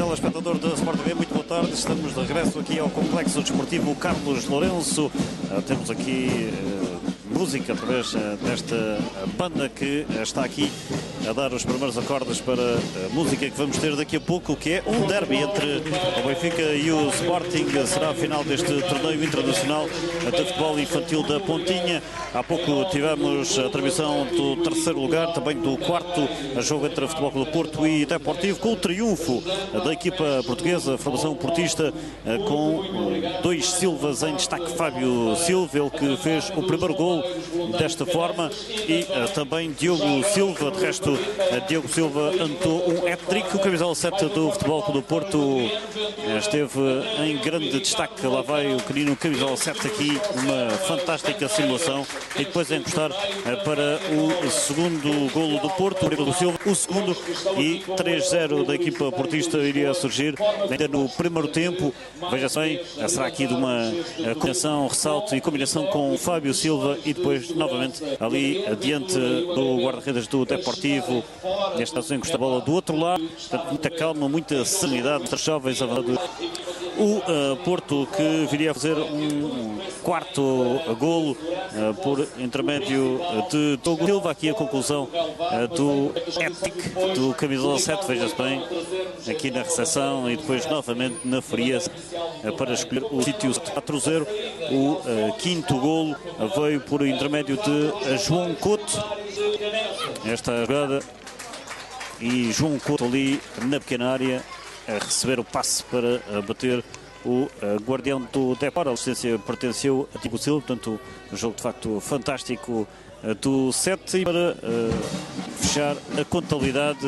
telespectador da Sport TV, muito boa tarde. Estamos de regresso aqui ao Complexo Desportivo Carlos Lourenço. Temos aqui música através desta banda que está aqui a dar os primeiros acordes para a música que vamos ter daqui a pouco, que é um derby entre o Benfica e o Sporting. Será a final deste torneio internacional de futebol infantil da Pontinha. Há pouco tivemos a transmissão do terceiro lugar, também do quarto jogo entre o Futebol Clube do Porto e Deportivo, com o triunfo da equipa portuguesa, a formação portista, com dois Silvas em destaque. Fábio Silva, ele que fez o primeiro gol desta forma, e também Diogo Silva. De resto, Diogo Silva anotou um hat-trick. O camisola 7 do Futebol Clube do Porto esteve em grande destaque. Lá vai o pequenino camisola 7 aqui, uma fantástica simulação, e depois a encostar para o segundo golo do Porto, do Silva, o segundo, e 3-0 da equipa portista iria surgir ainda no primeiro tempo. Veja-se bem, será aqui de uma combinação, ressalto e combinação com o Fábio Silva, e depois novamente ali diante do guarda-redes do Deportivo. Neste caso encosta a bola do outro lado, portanto, muita calma, muita serenidade entre os jovens. O Porto, que viria a fazer um quarto golo por intermédio de Diogo Silva. Aqui a conclusão do hat-trick do camisola 7, veja-se bem, aqui na recepção e depois novamente na frieza para escolher o sítio 4-0. O quinto golo veio por intermédio de João Couto. Esta jogada, e João Couto ali na pequena área a receber o passe para bater o guardião do Depor. A assistência pertenceu a Diogo Silva, portanto um jogo de facto fantástico do 7. E para fechar a contabilidade,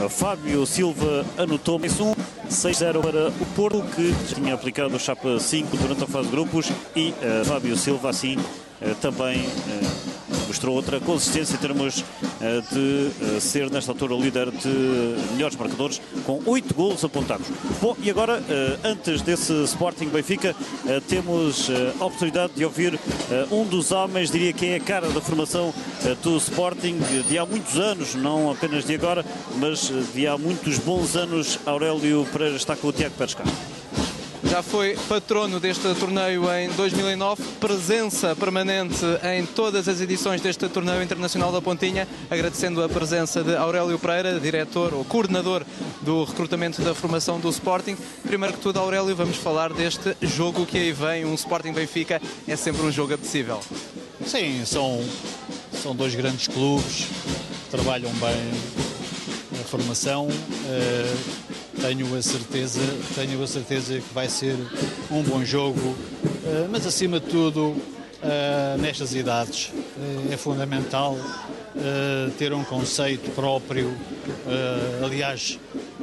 Fábio Silva anotou mais um 6-0 para o Porto, que tinha aplicado o chapa 5 durante a fase de grupos, e Fábio Silva assim também mostrou outra consistência em termos de ser nesta altura o líder de melhores marcadores, com 8 golos apontados. Bom, e agora, antes desse Sporting Benfica, temos a oportunidade de ouvir um dos homens, diria que é a cara da formação do Sporting de há muitos anos, não apenas de agora, mas de há muitos bons anos. Aurélio Pereira está com o Tiago Pérez. Já foi patrono deste torneio em 2009, presença permanente em todas as edições deste torneio internacional da Pontinha, agradecendo a presença de Aurélio Pereira, diretor ou coordenador do recrutamento da formação do Sporting. Primeiro que tudo, Aurélio, vamos falar deste jogo que aí vem, um Sporting Benfica, é sempre um jogo apetecível. Sim, são dois grandes clubes que trabalham bem a formação. Tenho a certeza que vai ser um bom jogo, mas acima de tudo, nestas idades, é fundamental ter um conceito próprio, aliás,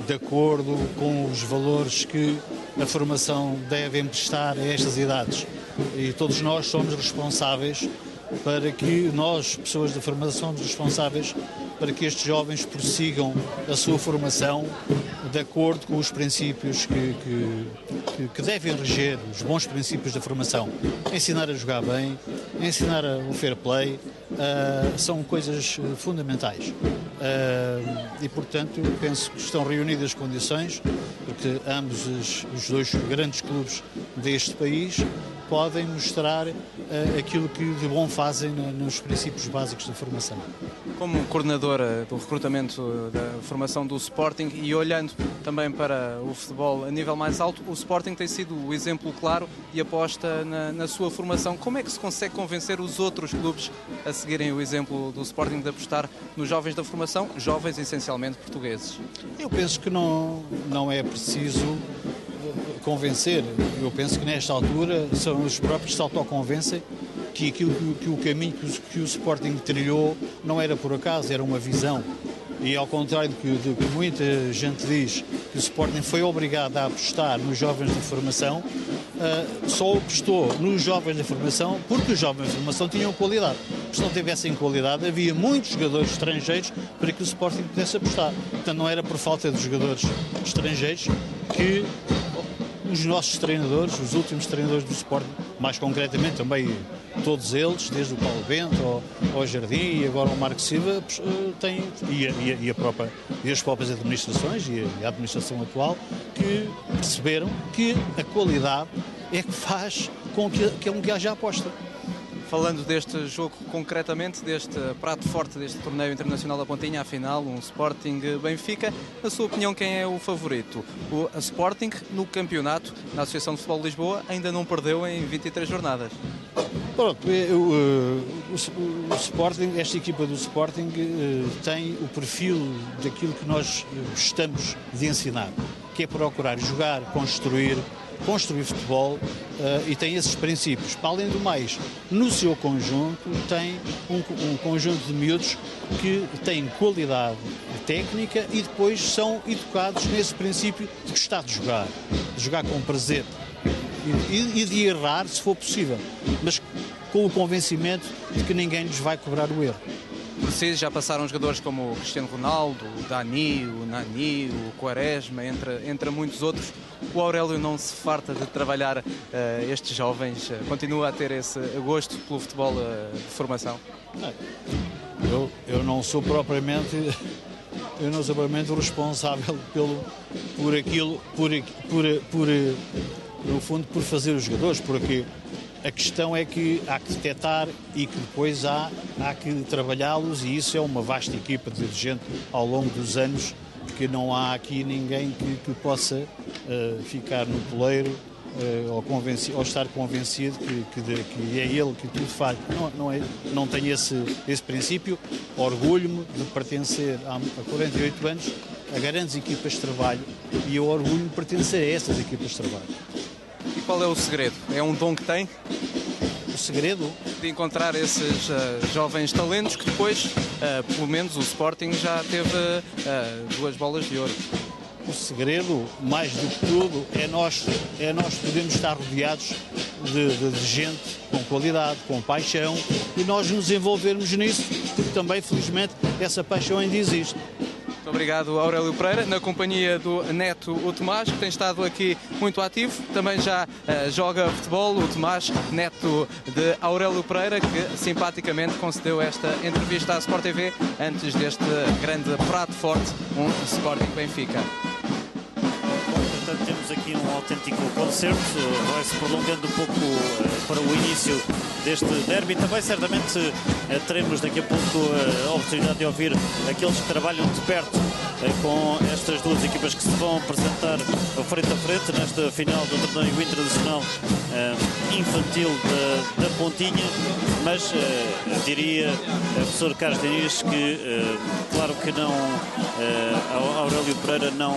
de acordo com os valores que a formação deve emprestar a estas idades. E todos nós somos responsáveis para que nós, pessoas da formação, somos responsáveis para que estes jovens prossigam a sua formação de acordo com os princípios que devem reger, os bons princípios da formação. Ensinar a jogar bem, ensinar o fair play, são coisas fundamentais. E, portanto, penso que estão reunidas as condições, porque ambos os dois grandes clubes deste país podem mostrar aquilo que de bom fazem nos princípios básicos da formação. Como coordenadora do recrutamento da formação do Sporting e olhando também para o futebol a nível mais alto, o Sporting tem sido o exemplo claro e aposta na sua formação. Como é que se consegue convencer os outros clubes a seguirem o exemplo do Sporting de apostar nos jovens da formação, jovens essencialmente portugueses? Eu penso que não é preciso convencer. Eu penso que nesta altura são os próprios que se autoconvencem que o caminho que o Sporting trilhou não era por acaso, era uma visão. E ao contrário do que muita gente diz, que o Sporting foi obrigado a apostar nos jovens da formação, só apostou nos jovens da formação porque os jovens da formação tinham qualidade. Se não tivessem qualidade, havia muitos jogadores estrangeiros para que o Sporting pudesse apostar. Portanto, não era por falta de jogadores estrangeiros que os nossos treinadores, os últimos treinadores do Sporting, mais concretamente também todos eles, desde o Paulo Bento ao Jardim e agora o Marco Silva, têm, e as próprias administrações e a administração atual, que perceberam que a qualidade é que faz com que haja aposta. Falando deste jogo concretamente, deste prato forte deste torneio internacional da Pontinha, afinal, um Sporting Benfica, na sua opinião, quem é o favorito? O Sporting, no campeonato, na Associação de Futebol de Lisboa, ainda não perdeu em 23 jornadas. Pronto, o Sporting, esta equipa do Sporting tem o perfil daquilo que nós gostamos de ensinar, que é procurar jogar, construir futebol, e tem esses princípios. Para além do mais, no seu conjunto, tem um conjunto de miúdos que têm qualidade técnica e depois são educados nesse princípio de gostar de jogar com prazer e de errar se for possível, mas com o convencimento de que ninguém lhes vai cobrar o erro. Vocês já passaram jogadores como o Cristiano Ronaldo, o Dani, o Nani, o Quaresma, entre muitos outros. O Aurélio não se farta de trabalhar estes jovens? Continua a ter esse gosto pelo futebol de formação? Eu não sou propriamente o responsável no fundo, por fazer os jogadores, porque a questão é que há que detectar e que depois há que trabalhá-los, e isso é uma vasta equipa de gente ao longo dos anos, que não há aqui ninguém que possa ficar no poleiro ou estar convencido que é ele que tudo faz. Não tenho esse princípio. Orgulho-me de pertencer há 48 anos a grandes equipas de trabalho, e eu orgulho-me de pertencer a estas equipas de trabalho. E qual é o segredo? É um dom que tem? O segredo? De encontrar esses jovens talentos que depois, pelo menos o Sporting já teve 2 bolas de ouro. O segredo, mais do que tudo, é nós podermos estar rodeados de gente com qualidade, com paixão, e nós nos envolvermos nisso, porque também, felizmente, essa paixão ainda existe. Muito obrigado, Aurélio Pereira, na companhia do neto, o Tomás, que tem estado aqui muito ativo. Também já joga futebol, o Tomás, neto de Aurélio Pereira, que simpaticamente concedeu esta entrevista à Sport TV antes deste grande prato forte, um Sporting Benfica. Portanto, temos aqui um autêntico concerto, vai-se prolongando um pouco para o início deste derby. Também certamente teremos daqui a pouco a oportunidade de ouvir aqueles que trabalham de perto com estas duas equipas que se vão apresentar frente a frente nesta final do torneio internacional infantil da Pontinha. Mas diria, professor Carlos Diniz, que claro que não, Aurélio Pereira não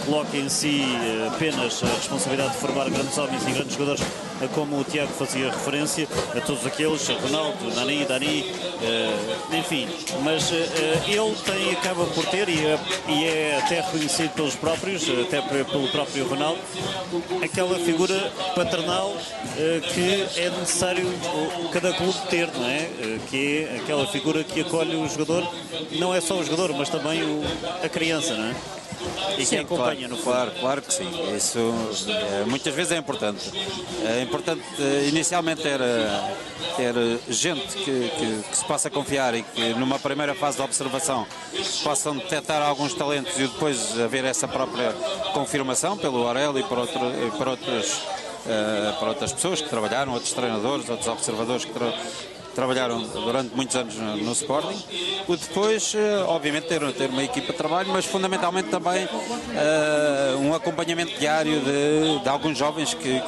coloca em si apenas a responsabilidade de formar grandes homens e grandes jogadores, como o Tiago fazia referência, a todos aqueles, Ronaldo, Nani, Dani, enfim, mas ele acaba por ter, e é até reconhecido pelos próprios, até pelo próprio Ronaldo, aquela figura paternal que é necessário cada clube ter, não é? Que é aquela figura que acolhe o jogador, não é só o jogador, mas também a criança, não é? E sim, que acompanha, no fundo. Claro que sim. Isso muitas vezes é importante. É importante inicialmente ter gente que se possa confiar e que numa primeira fase de observação possam detectar alguns talentos e depois haver essa própria confirmação pelo Aurélio e para outras pessoas que trabalharam, outros treinadores, outros observadores que trabalharam durante muitos anos no Sporting. Depois, obviamente, ter uma equipa de trabalho, mas fundamentalmente também um acompanhamento diário de alguns jovens que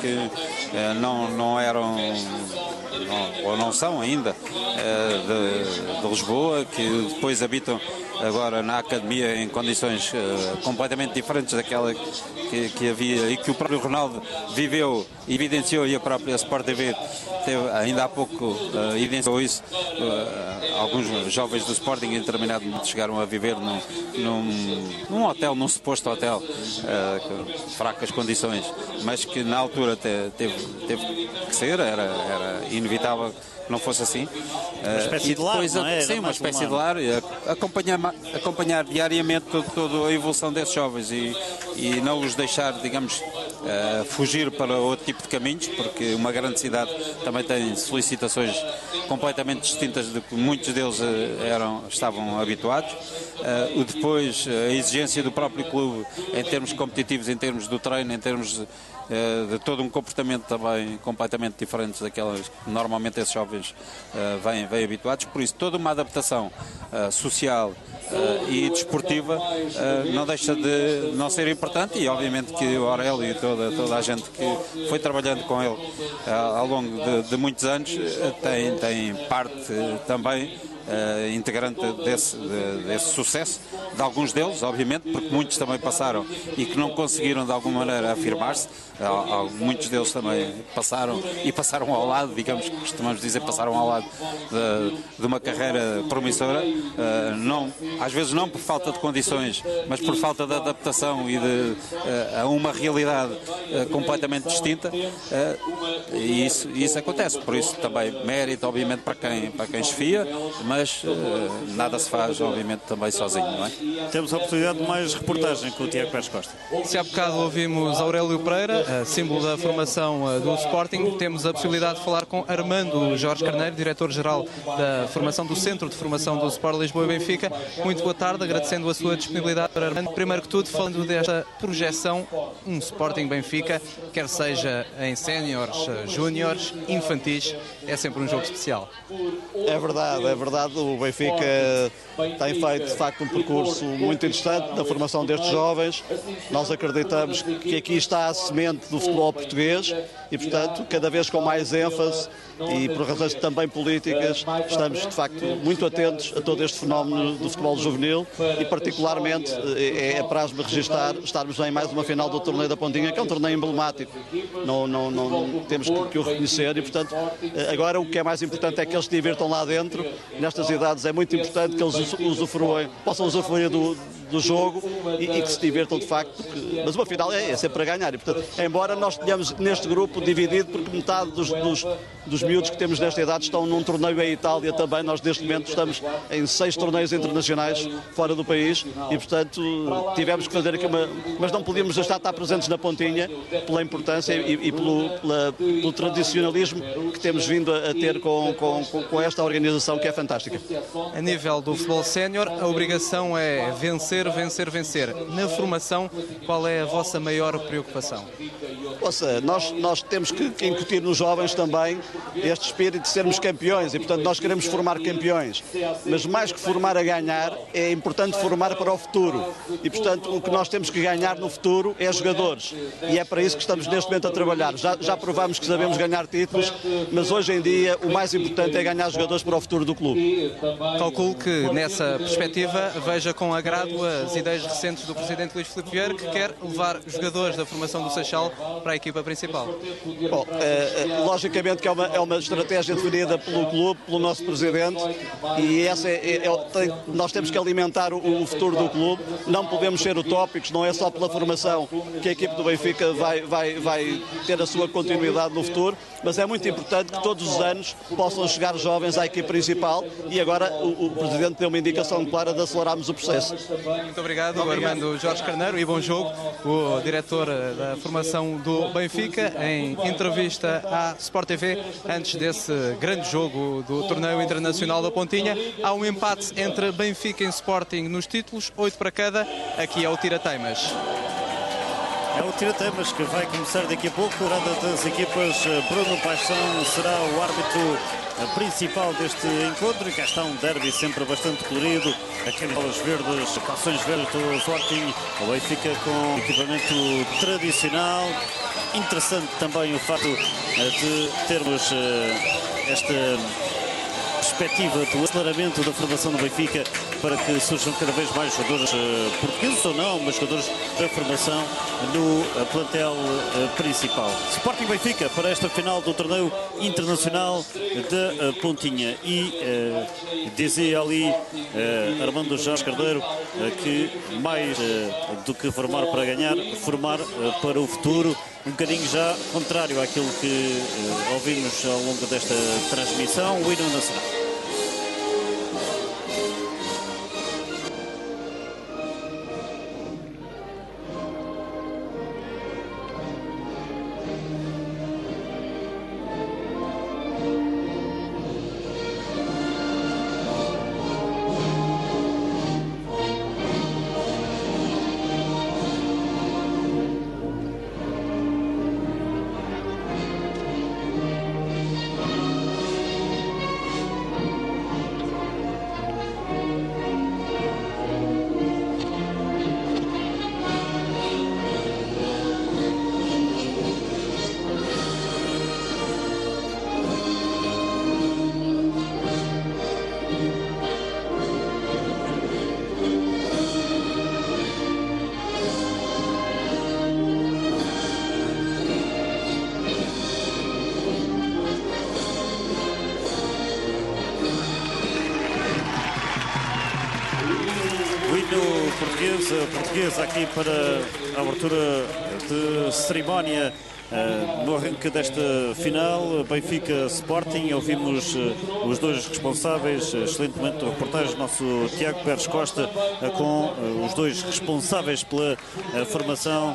não eram, ou não são ainda, de Lisboa, que depois habitam agora na academia em condições completamente diferentes daquela que havia e que o próprio Ronaldo viveu, evidenciou, e a própria Sport TV teve, ainda há pouco evidenciou isso. Alguns jovens do Sporting em determinado momento chegaram a viver num hotel, num suposto hotel, com fracas condições, mas que na altura teve que ser, era inevitável que não fosse assim. Uma espécie de lar, não é? Sim, uma espécie de lar. Acompanhar diariamente toda a evolução desses jovens e não os deixar, digamos, fugir para outro tipo de caminhos, porque uma grande cidade também tem solicitações completamente distintas de que muitos deles estavam habituados. Depois, a exigência do próprio clube em termos competitivos, em termos do treino, em termos de todo um comportamento também completamente diferente daquelas que normalmente esses jovens vêm habituados. Por isso, toda uma adaptação social e desportiva não deixa de não ser importante, e obviamente que o Aurélio e toda a gente que foi trabalhando com ele ao longo de muitos anos tem parte também integrante desse sucesso, de alguns deles, obviamente, porque muitos também passaram e que não conseguiram de alguma maneira afirmar-se. Muitos deles também passaram ao lado, digamos que costumamos dizer, passaram ao lado de uma carreira promissora, às vezes não por falta de condições, mas por falta de adaptação e a uma realidade completamente distinta, e isso acontece. Por isso também mérito, obviamente, para quem esfia, mas nada se faz, obviamente, também sozinho, não é? Temos a oportunidade de mais reportagem com o Tiago Pérez Costa. Se há bocado ouvimos Aurélio Pereira, símbolo da formação do Sporting, temos a possibilidade de falar com Armando Jorge Carneiro, diretor-geral da formação do Centro de Formação do Sport Lisboa e Benfica. Muito boa tarde, agradecendo a sua disponibilidade para Armando. Primeiro que tudo, falando desta projeção, um Sporting Benfica, quer seja em séniores, júniores, infantis, é sempre um jogo especial. É verdade, o Benfica tem feito de facto um percurso muito interessante na formação destes jovens. Nós acreditamos que aqui está a semente do futebol português e, portanto, cada vez com mais ênfase e por razões também políticas, estamos de facto muito atentos a todo este fenómeno do futebol juvenil e particularmente é apraz-me registar estarmos em mais uma final do Torneio da Pontinha, que é um torneio emblemático. Não temos que o reconhecer e, portanto, agora o que é mais importante é que eles se divirtam lá dentro. Nestas idades é muito importante que eles possam usufruir do jogo e que se divirtam de facto, mas uma final é sempre a ganhar e, portanto, embora nós tenhamos neste grupo dividido, porque metade dos miúdos que temos nesta idade estão num torneio em Itália também, nós neste momento estamos em 6 torneios internacionais fora do país e, portanto, tivemos que fazer aqui mas não podíamos deixar de estar presentes na Pontinha pela importância e pelo tradicionalismo que temos vindo a ter com esta organização que é fantástica. A nível do futebol sénior, a obrigação é vencer. Na formação, qual é a vossa maior preocupação? Ouça, nós temos que incutir nos jovens também este espírito de sermos campeões e, portanto, nós queremos formar campeões. Mas mais que formar a ganhar, é importante formar para o futuro. E, portanto, o que nós temos que ganhar no futuro é jogadores. E é para isso que estamos neste momento a trabalhar. Já provámos que sabemos ganhar títulos, mas hoje em dia o mais importante é ganhar jogadores para o futuro do clube. Calculo que, nessa perspectiva, veja com agrado as ideias recentes do Presidente Luís Filipe Vieira, que quer levar jogadores da formação do Seixal para a equipa principal. Bom, logicamente que é uma estratégia definida pelo clube, pelo nosso Presidente, e essa nós temos que alimentar o futuro do clube, não podemos ser utópicos, não é só pela formação que a equipe do Benfica vai ter a sua continuidade no futuro, mas é muito importante que todos os anos possam chegar jovens à equipe principal e agora o Presidente deu uma indicação clara de acelerarmos o processo. Muito obrigado, Armando Jorge Carneiro, e bom jogo. O diretor da formação do Benfica, em entrevista à Sport TV, antes desse grande jogo do Torneio Internacional da Pontinha. Há um empate entre Benfica e Sporting nos títulos, 8 para cada. Aqui é o Tira-Teimas. É o Tira-Teimas que vai começar daqui a pouco. Durante das equipas, Bruno Paixão será o árbitro principal deste encontro. E cá está um derby sempre bastante colorido. Aquelas verdes, calções verdes do Sporting. O Benfica com equipamento tradicional. Interessante também o facto de termos esta perspectiva do aceleramento da formação do Benfica para que surjam cada vez mais jogadores portugueses ou não, mas jogadores da formação no plantel principal. Sporting Benfica para esta final do Torneio Internacional da Pontinha. E dizia ali Armando Jorge Carneiro que mais do que formar para ganhar, formar para o futuro. Um bocadinho já contrário àquilo que ouvimos ao longo desta transmissão, o hino nacional. hino português aqui para a abertura de cerimónia. No arranque desta final, Benfica Sporting, ouvimos os dois responsáveis, excelentemente a reportagem do nosso Tiago Pérez Costa, com os dois responsáveis pela formação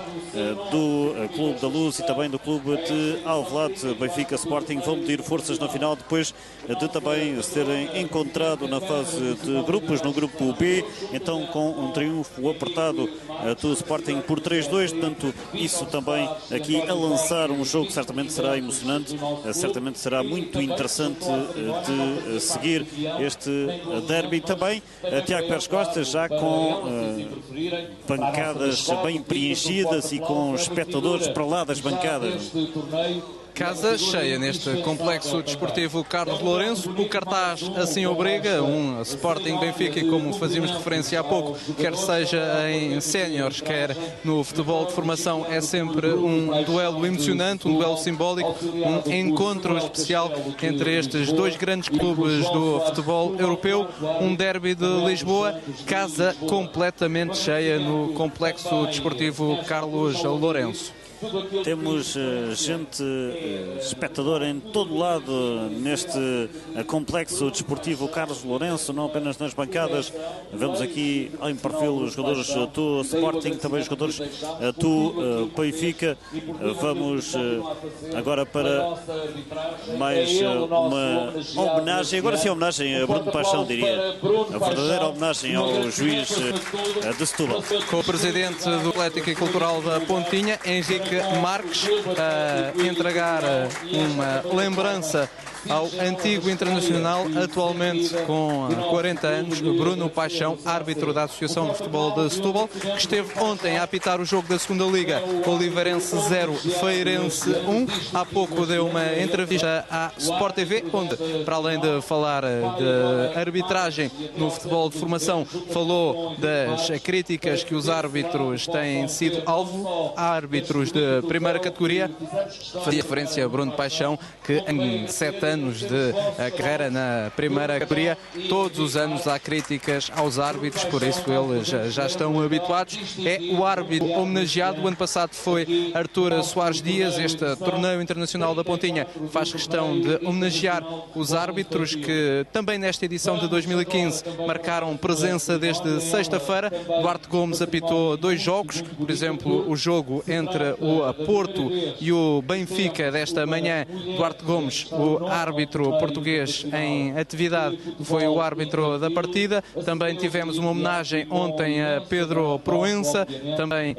do Clube da Luz e também do Clube de Alvalade. Benfica Sporting vão medir forças na final depois de também se terem encontrado na fase de grupos, no grupo B, então com um triunfo apertado do Sporting por 3-2, portanto isso também aqui a lançar um jogo que certamente será emocionante, certamente será muito interessante de seguir este derby. Também Tiago Pérez Costa já com bancadas bem preenchidas e com espectadores para lá das bancadas. Casa cheia neste complexo desportivo Carlos Lourenço. O cartaz assim obriga, um Sporting Benfica, e como fazíamos referência há pouco, quer seja em séniores, quer no futebol de formação, é sempre um duelo emocionante, um duelo simbólico, um encontro especial entre estes dois grandes clubes do futebol europeu, um derby de Lisboa, casa completamente cheia no complexo desportivo Carlos Lourenço. Temos gente, espectador em todo lado neste complexo desportivo Carlos Lourenço, não apenas nas bancadas. Vemos aqui em perfil os jogadores do Sporting, também os jogadores do Benfica. Vamos agora para mais uma homenagem, agora sim a homenagem a Bruno Paixão, diria. A verdadeira homenagem ao juiz de Setúbal. Com o presidente do Atlético e Cultural da Pontinha, Henrique Marques, a entregar uma lembrança ao antigo internacional, atualmente com 40 anos, Bruno Paixão, árbitro da Associação de Futebol de Setúbal, que esteve ontem a apitar o jogo da segunda Liga, Oliveirense 0, Feirense 1. Há pouco deu uma entrevista à Sport TV, onde, para além de falar de arbitragem no futebol de formação, falou das críticas que os árbitros têm sido alvo, árbitros de primeira categoria. Fazia referência a Bruno Paixão, que em 7 anos de carreira na primeira categoria, todos os anos há críticas aos árbitros, por isso eles já estão habituados. É o árbitro homenageado. O ano passado foi Artur Soares Dias. Este torneio internacional da Pontinha faz questão de homenagear os árbitros que também nesta edição de 2015 marcaram presença desde sexta-feira. Duarte Gomes apitou 2 jogos, por exemplo, o jogo entre o Porto e o Benfica desta manhã. Duarte Gomes, o árbitro português em atividade, foi o árbitro da partida. Também tivemos uma homenagem ontem a Pedro Proença, também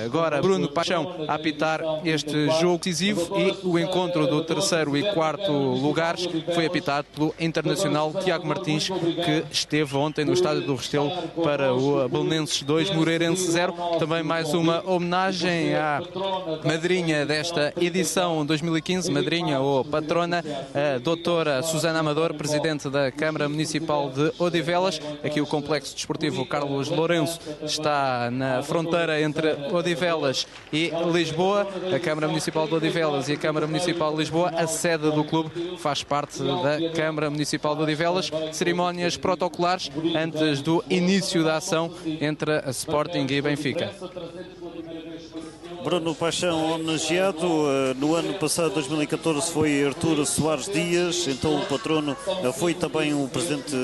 agora Bruno Paixão a apitar este jogo decisivo, e o encontro do 3º e 4º lugares foi apitado pelo internacional Tiago Martins, que esteve ontem no estádio do Restelo para o Belenenses 2, Moreirense 0. Também mais uma homenagem à madrinha desta edição 2015, madrinha ou patrona, a doutora Susana Amador, presidente da Câmara Municipal de Odivelas. Aqui o complexo desportivo Carlos Lourenço está na fronteira entre Odivelas e Lisboa. A Câmara Municipal de Odivelas e a Câmara Municipal de Lisboa, a sede do clube, faz parte da Câmara Municipal de Odivelas. Cerimónias protocolares antes do início da ação entre a Sporting e Benfica. Bruno Paixão homenageado. No ano passado, 2014, foi Artur Soares Dias, então o patrono foi também o presidente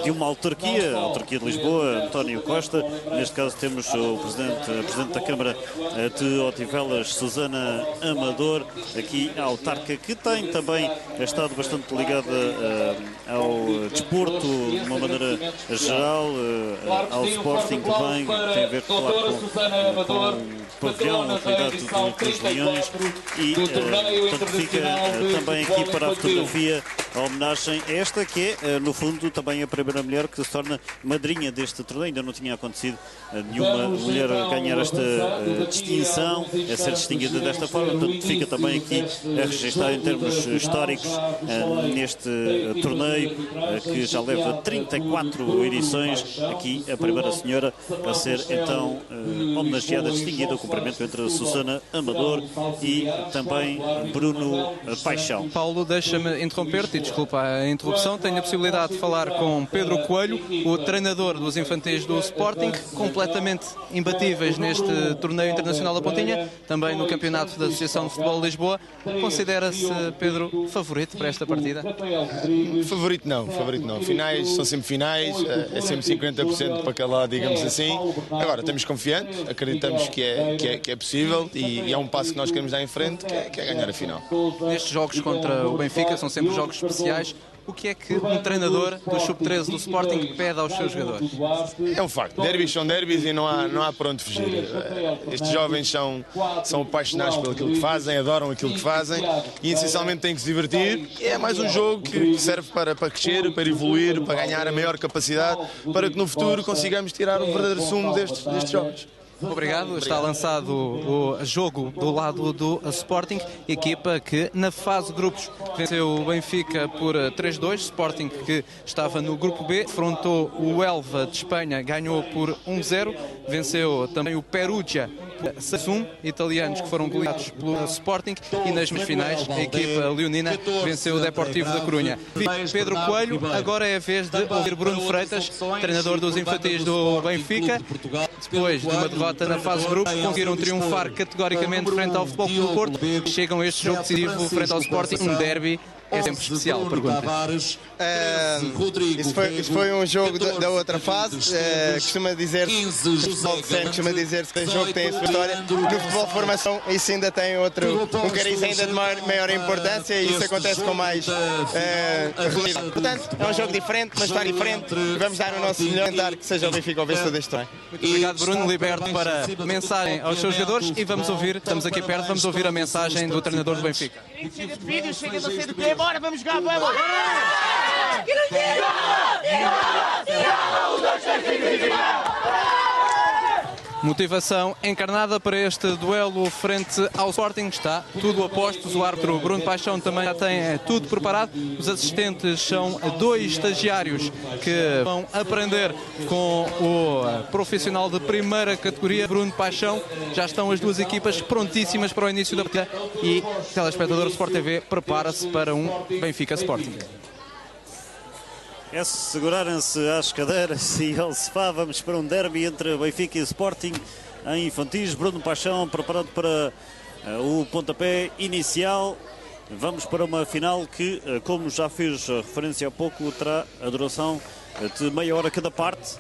de uma autarquia, a autarquia de Lisboa, António Costa. Neste caso temos a presidente da Câmara de Odivelas, Susana Amador, aqui a autarca, que tem também estado bastante ligada ao desporto de uma maneira geral, ao Sporting também, tem a ver, claro, com o pavilhão, a qualidade dos Leões, e portanto fica também aqui para a fotografia a homenagem a esta, que é no fundo também a primeira mulher que se torna madrinha deste torneio. Ainda não tinha acontecido nenhuma mulher ganhar esta distinção, a ser distinguida desta forma, portanto fica também aqui a registrar em termos históricos neste torneio, que já leva 34 edições. Aqui a primeira senhora a ser então homenageada, distinguida, o cumprimento entre a Susana Amador e também Bruno Paixão. Paulo, deixa-me interromper-te e desculpa a interrupção, tenho a possibilidade de falar com Pedro Coelho, o treinador dos infantis do Sporting, completamente imbatíveis neste torneio internacional da Pontinha, também no campeonato da Associação de Futebol de Lisboa. Considera-se, Pedro, favorito para esta partida? Favorito não. Finais são sempre finais, é sempre 50% para cada lado, digamos assim. Agora, estamos confiantes, acreditamos que é possível e é um passo que nós queremos dar em frente, que é ganhar a final. Estes jogos contra o Benfica são sempre jogos especiais. O que é que um treinador do Sub-13 do Sporting pede aos seus jogadores? É um facto, derbys são derbys e não há para onde fugir. Estes jovens são apaixonados pelo aquilo que fazem, adoram aquilo que fazem e essencialmente têm que se divertir. E é mais um jogo que serve para crescer, para evoluir, para ganhar a maior capacidade, para que no futuro consigamos tirar o verdadeiro sumo destes jovens. Obrigado. Está lançado o jogo do lado do Sporting, equipa que na fase de grupos venceu o Benfica por 3-2, Sporting que estava no grupo B, afrontou o Elva de Espanha, ganhou por 1-0, venceu também o Perugia por 6-1, italianos que foram goleados pelo Sporting, e nas meias finais a equipa leonina venceu o Deportivo da Corunha. Pedro Coelho, agora é a vez de ouvir Bruno Freitas, treinador dos infantis do Benfica. Depois de uma derrota na fase de grupos, conseguiram triunfar categoricamente frente ao Futebol Clube do Porto. Chegam a este jogo decisivo frente ao Sporting, um derby. É sempre especial, pergunta. Isso foi um jogo da outra fase. Costuma dizer-se que o jogo tem a sua história. No futebol de formação, isso ainda tem um cariz ainda de maior importância e isso acontece com mais regularidade. Portanto, é um jogo diferente, uma história diferente. E vamos dar o nosso melhor, tentar que seja o Benfica o vencedor deste torneio. Muito obrigado, Bruno. Liberto para mensagem aos seus jogadores e vamos ouvir, estamos aqui perto, vamos ouvir a mensagem do treinador do Benfica. Chega de vídeos, chega de não sei do quê, bora, vamos jogar, vamos! Motivação encarnada para este duelo frente ao Sporting. Está tudo a postos. O árbitro Bruno Paixão também já tem tudo preparado. Os assistentes são 2 estagiários que vão aprender com o profissional de primeira categoria, Bruno Paixão. Já estão as duas equipas prontíssimas para o início da partida e o telespectador do Sport TV prepara-se para um Benfica Sporting. É segurarem-se às cadeiras e ao sofá. Vamos para um derby entre Benfica e Sporting em infantis. Bruno Paixão preparado para o pontapé inicial. Vamos para uma final que, como já fiz referência há pouco, terá a duração de meia hora cada parte.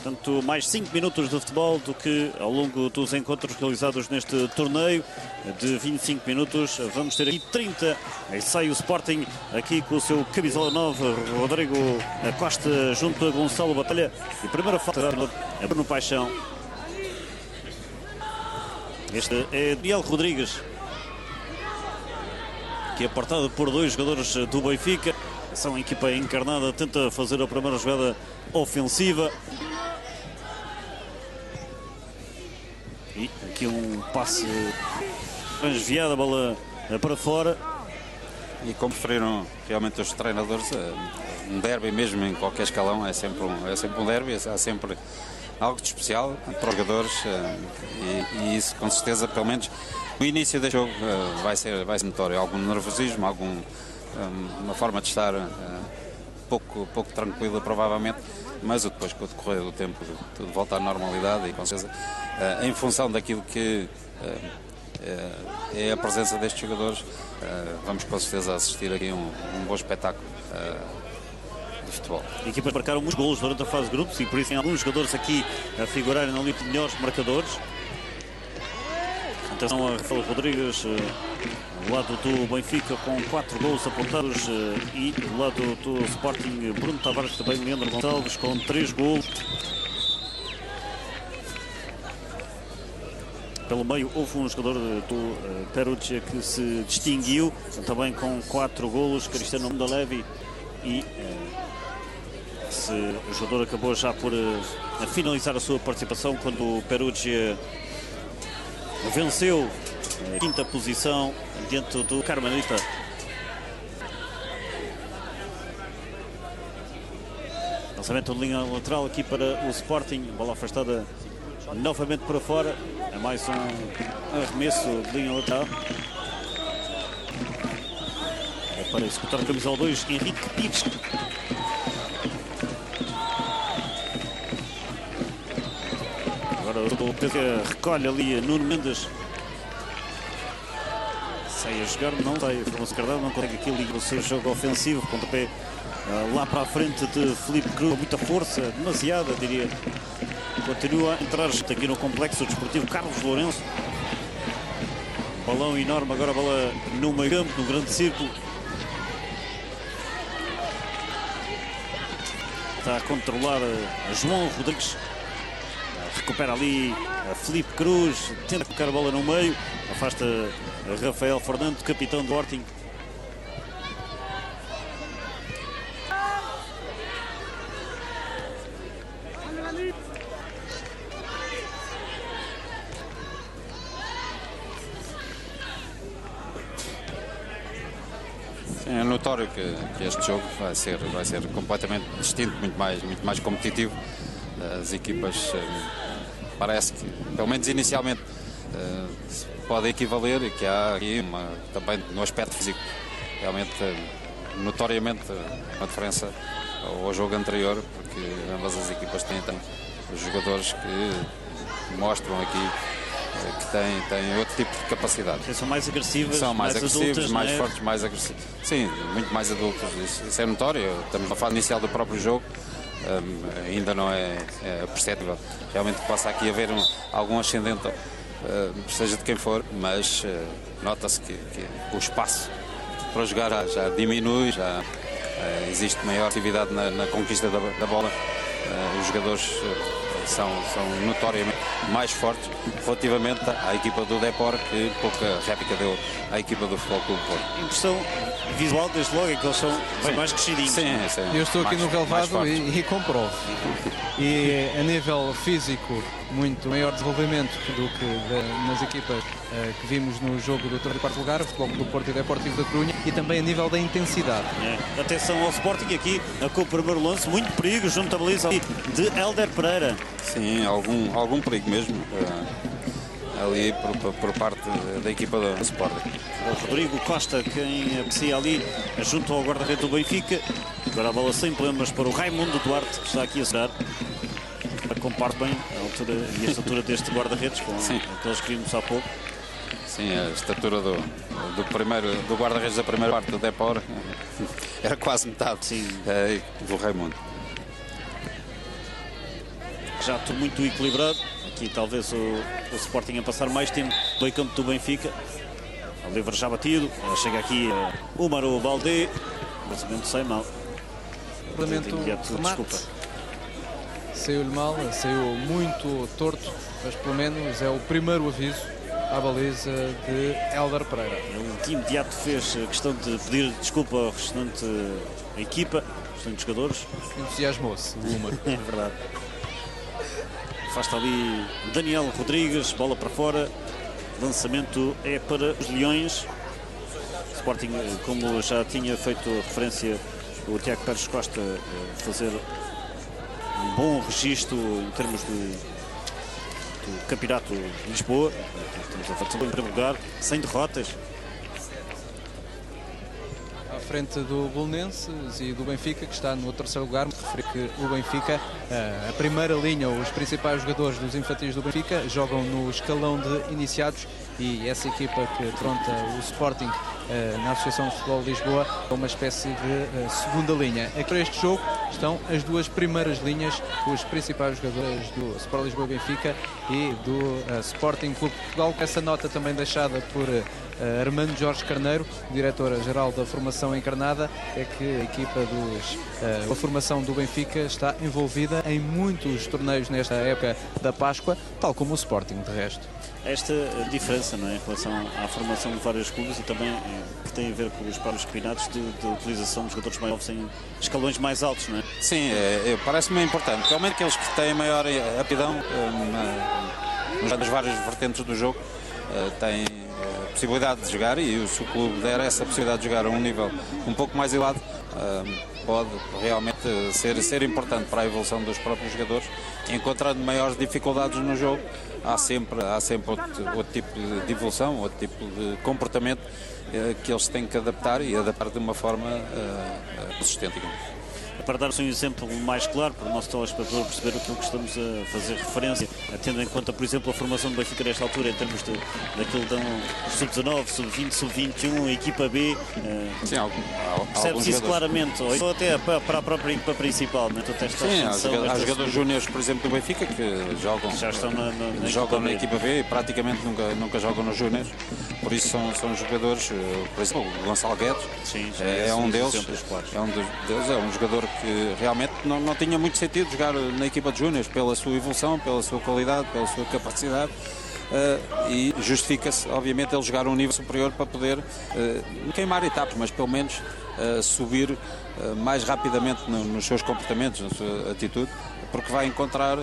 Portanto, mais 5 minutos de futebol do que ao longo dos encontros realizados neste torneio de 25 minutos. Vamos ter aqui 30. Aí sai o Sporting aqui com o seu camisola 9, Rodrigo Costa junto a Gonçalo Batalha. E a primeira falta é Bruno Paixão. Este é Daniel Rodrigues, que é aportado por 2 jogadores do Benfica. São a equipa encarnada, tenta fazer a primeira jogada ofensiva. E aqui um passe transviado, a bola para fora. E como referiram realmente os treinadores, um derby mesmo em qualquer escalão é sempre um derby, há sempre algo de especial para os jogadores e isso com certeza, pelo menos no início deste jogo, vai ser notório. Algum nervosismo, uma forma de estar pouco tranquila provavelmente, mas depois com o decorrer do tempo tudo volta à normalidade e com certeza em função daquilo que é a presença destes jogadores, vamos com certeza assistir aqui um bom espetáculo de futebol. Equipas marcaram muitos golos durante a fase de grupos e por isso tem alguns jogadores aqui a figurarem ali por melhores marcadores. Atenção a Rafael Rodrigues, do lado do Benfica com 4 golos apontados e do lado do Sporting Bruno Tavares, também Leandro Gonçalves com 3 golos. Pelo meio houve um jogador do Perugia que se distinguiu, também com 4 golos, Cristiano Mundalevi, e esse jogador acabou já por finalizar a sua participação quando o Perugia venceu a 5ª posição diante do Carmelita. Lançamento de linha lateral aqui para o Sporting, bola afastada novamente para fora. É mais um arremesso de linha lateral. para executar a camisola 2, Henrique Pires. Agora o Pedro recolhe ali Nuno Mendes. Sai a jogar, não sai. Forma-se Cardado, não consegue aqui ligar o seu jogo ofensivo. Pontapé lá para a frente de Filipe Cruz, muita força, demasiada, diria. Continua a entrar aqui no complexo desportivo Carlos Lourenço. Balão enorme, agora a bola no meio campo, no grande círculo. Está a controlar a João Rodrigues. Recupera ali a Filipe Cruz, tenta colocar a bola no meio, afasta a Rafael Fernando, capitão do Sporting. É notório que este jogo vai ser completamente distinto, muito mais competitivo. As equipas parece que, pelo menos inicialmente, podem equivaler e que há aqui também no aspecto físico, realmente, notoriamente, uma diferença ao jogo anterior, porque ambas as equipas têm jogadores que mostram aqui que têm outro tipo de capacidade. São mais agressivas, são mais agressivos, adultas, mais é? fortes, mais agressivos. Sim, muito mais adultos. Isso é notório. Estamos na fase inicial do próprio jogo. Ainda não é perceptível. Realmente passa aqui a haver algum ascendente, seja de quem for, mas nota-se que o espaço para jogar já diminui, já existe maior atividade na conquista da bola. Os jogadores são notoriamente mais fortes relativamente à equipa do Depor, que pouca réplica deu à equipa do Futebol Clube Porto. A impressão visual, desde logo, é que eles são bem mais crescidinhos. Sim. Eu estou aqui no relevado e comprovo. E a nível físico, muito maior desenvolvimento do que nas equipas que vimos no jogo do terceiro e quarto lugar, o Futebol Clube Porto e o Deportivo da Corunha, e também a nível da intensidade. Atenção ao Sporting aqui, com o primeiro lance, muito perigo junto à baliza de Hélder Pereira. Sim, algum perigo mesmo ali por parte da equipa do Sporting. O Rodrigo Costa, quem aprecia ali junto ao guarda-redes do Benfica. Agora a bola sem problemas para o Raimundo Duarte, que está aqui a segurar. Comparte bem a estatura deste guarda-redes com aqueles que vimos há pouco. Sim, a estatura do guarda-redes da primeira parte do Depor era quase metade do Raimundo. Já tudo muito equilibrado. Aqui talvez o Sporting a passar mais tempo no meio campo do Benfica. O livre já batido. Chega aqui o Maro Baldé. Lançamento sem mal. Desculpa. Saiu-lhe mal, saiu muito torto, mas pelo menos é o primeiro aviso à baliza de Hélder Pereira. Ele de imediato fez questão de pedir desculpa ao restante equipa, aos restantes jogadores. Entusiasmou-se, o Humor. É verdade. Afasta ali Daniel Rodrigues, bola para fora. Lançamento é para os Leões. Sporting, como já tinha feito referência o Tiago Pérez Costa, fazer um bom registro em termos do campeonato de Lisboa. Estamos a fazer em primeiro lugar, sem derrotas. À frente do Belenenses e do Benfica, que está no terceiro lugar. Referi que o Benfica, a primeira linha, os principais jogadores dos infantis do Benfica, jogam no escalão de iniciados, e essa equipa que afronta o Sporting na Associação de Futebol de Lisboa é uma espécie de segunda linha. Aqui para este jogo estão as duas primeiras linhas, os principais jogadores do Sport Lisboa e Benfica e do Sporting Clube de Portugal. Essa nota também deixada por Armando Jorge Carneiro, diretora-geral da formação encarnada, é que a equipa da formação do Benfica está envolvida em muitos torneios nesta época da Páscoa, tal como o Sporting, de resto. Esta diferença, não é, em relação à formação de vários clubes, e também que tem a ver com os próprios campeonatos de utilização de jogadores mais novos em escalões mais altos, não é? Sim, parece-me importante. Realmente aqueles que têm maior aptidão nas várias vertentes do jogo tem possibilidade de jogar, e se o clube der essa possibilidade de jogar a um nível um pouco mais elevado, pode realmente ser importante para a evolução dos próprios jogadores. Encontrando maiores dificuldades no jogo, há sempre outro tipo de evolução, outro tipo de comportamento que eles têm que adaptar, e adaptar de uma forma consistente. Para dar-se um exemplo mais claro, para o nosso telespectador perceber aquilo que estamos a fazer referência, tendo em conta, por exemplo, a formação do Benfica nesta altura, em termos daquilo que dão sub-19, sub-20, sub-21, a equipa B, percebe-se isso claramente, ou até para a própria equipa principal, né? Sim, há jogadores júniores, por exemplo, do Benfica, que já estão na equipa B e praticamente nunca jogam nos júniores, por isso são jogadores, por exemplo, o Gonçalo Guedes, é um deles, é um jogador que realmente não tinha muito sentido jogar na equipa de júniores, pela sua evolução, pela sua qualidade, pela sua capacidade, e justifica-se, obviamente, ele jogar a um nível superior para poder queimar etapas, mas pelo menos subir mais rapidamente nos seus comportamentos, na sua atitude, porque vai encontrar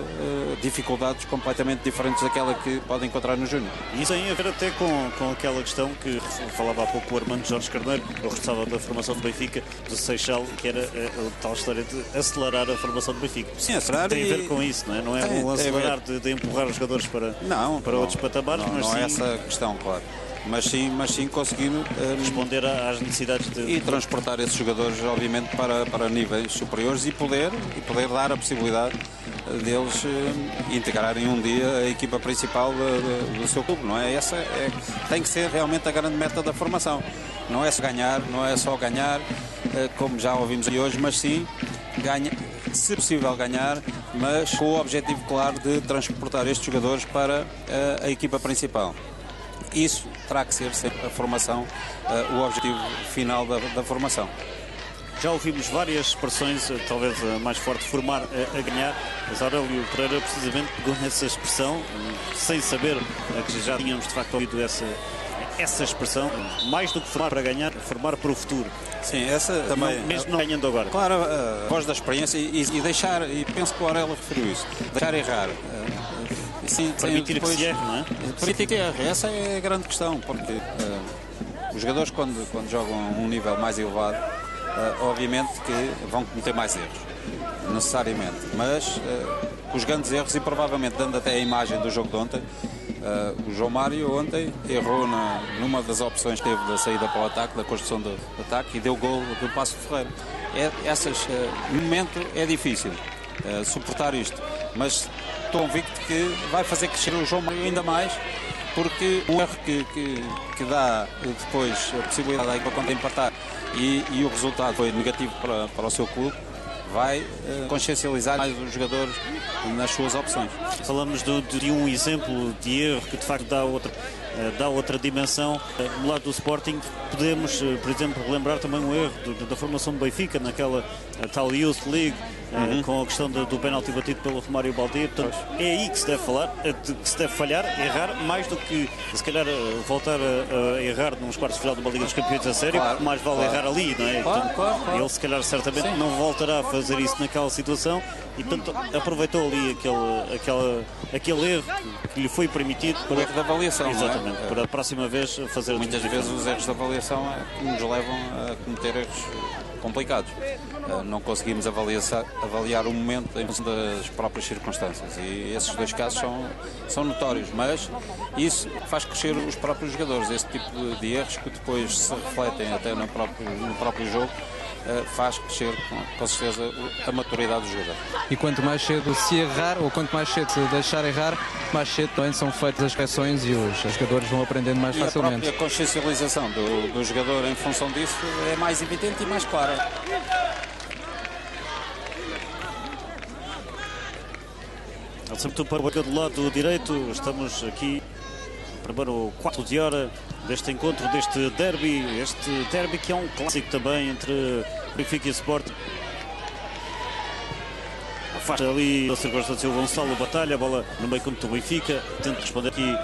dificuldades completamente diferentes daquela que pode encontrar no Júnior. Isso tem a ver até com aquela questão que falava há pouco o Armando Jorge Carneiro, eu ressalva da formação do Benfica, do Seixal, que era a tal história de acelerar a formação do Benfica. Sim, acelerar tem a ver com isso, não é? Não é um acelerar de empurrar os jogadores para outros patamares, mas não sim... é essa a questão, claro. Mas sim conseguir responder às necessidades e transportar esses jogadores, obviamente, para níveis superiores, e poder dar a possibilidade deles integrarem um dia a equipa principal do seu clube, não é? Tem que ser realmente a grande meta da formação. Não é só ganhar, como já ouvimos aqui hoje, mas sim ganhar, se possível ganhar, mas com o objetivo claro de transportar estes jogadores para a equipa principal. Isso terá que ser sempre a formação, o objetivo final da formação. Já ouvimos várias expressões, talvez a mais forte, formar a ganhar, mas Aurélio Pereira precisamente pegou nessa expressão, sem saber que já tínhamos de facto ouvido essa expressão, mais do que formar para ganhar, formar para o futuro. Sim, essa também. Mesmo não ganhando agora. Claro, a voz da experiência e deixar, e penso que o Aurélio referiu isso, deixar errar. Sim, permitir depois, que se erre, não é? Permitir que erre, essa é a grande questão, porque os jogadores quando jogam a um nível mais elevado, obviamente que vão cometer mais erros, necessariamente, mas os grandes erros, e provavelmente dando até a imagem do jogo de ontem, o João Mário ontem errou numa das opções que teve da saída para o ataque, da construção do ataque, e deu gol do Paço de Ferreira. No momento é difícil suportar isto, mas estou convicto que vai fazer crescer o João Mário ainda mais, porque um erro que dá depois a possibilidade da equipa de empatar e o resultado foi negativo para o seu clube, vai consciencializar mais os jogadores nas suas opções. Falamos de um exemplo de erro que de facto dá outra dimensão. No lado do Sporting podemos, por exemplo, relembrar também um erro da formação do Benfica naquela tal Youth League, com a questão do penalti batido pelo Romário Balde. Portanto, é aí que se deve que se deve falhar, errar, mais do que se calhar voltar a errar nos quartos de final de uma Liga dos Campeões a sério, porque mais vale errar ali, não é? Portanto, ele se calhar certamente não voltará a fazer isso naquela situação, e portanto aproveitou ali aquele erro que lhe foi permitido para o erro de avaliação. Exatamente, para a próxima vez fazer. Muitas vezes os erros de avaliação nos levam a cometer erros complicados. Não conseguimos avaliar o momento em função das próprias circunstâncias, e esses dois casos são notórios, mas isso faz crescer os próprios jogadores. Esse tipo de erros, que depois se refletem até no próprio jogo, faz crescer com certeza a maturidade do jogador. E quanto mais cedo se errar, ou quanto mais cedo se deixar errar, mais cedo também são feitas as correções e os jogadores vão aprendendo mais facilmente. A própria consciencialização do jogador em função disso é mais evidente e mais clara. Sempre para o banco do lado direito, estamos aqui primeiro quarto de hora deste encontro, deste derby que é um clássico também entre Benfica e Sporting. Afasta ali a circunstância o Gonçalo Batalha, a bola no meio campo do Benfica, tenta responder aqui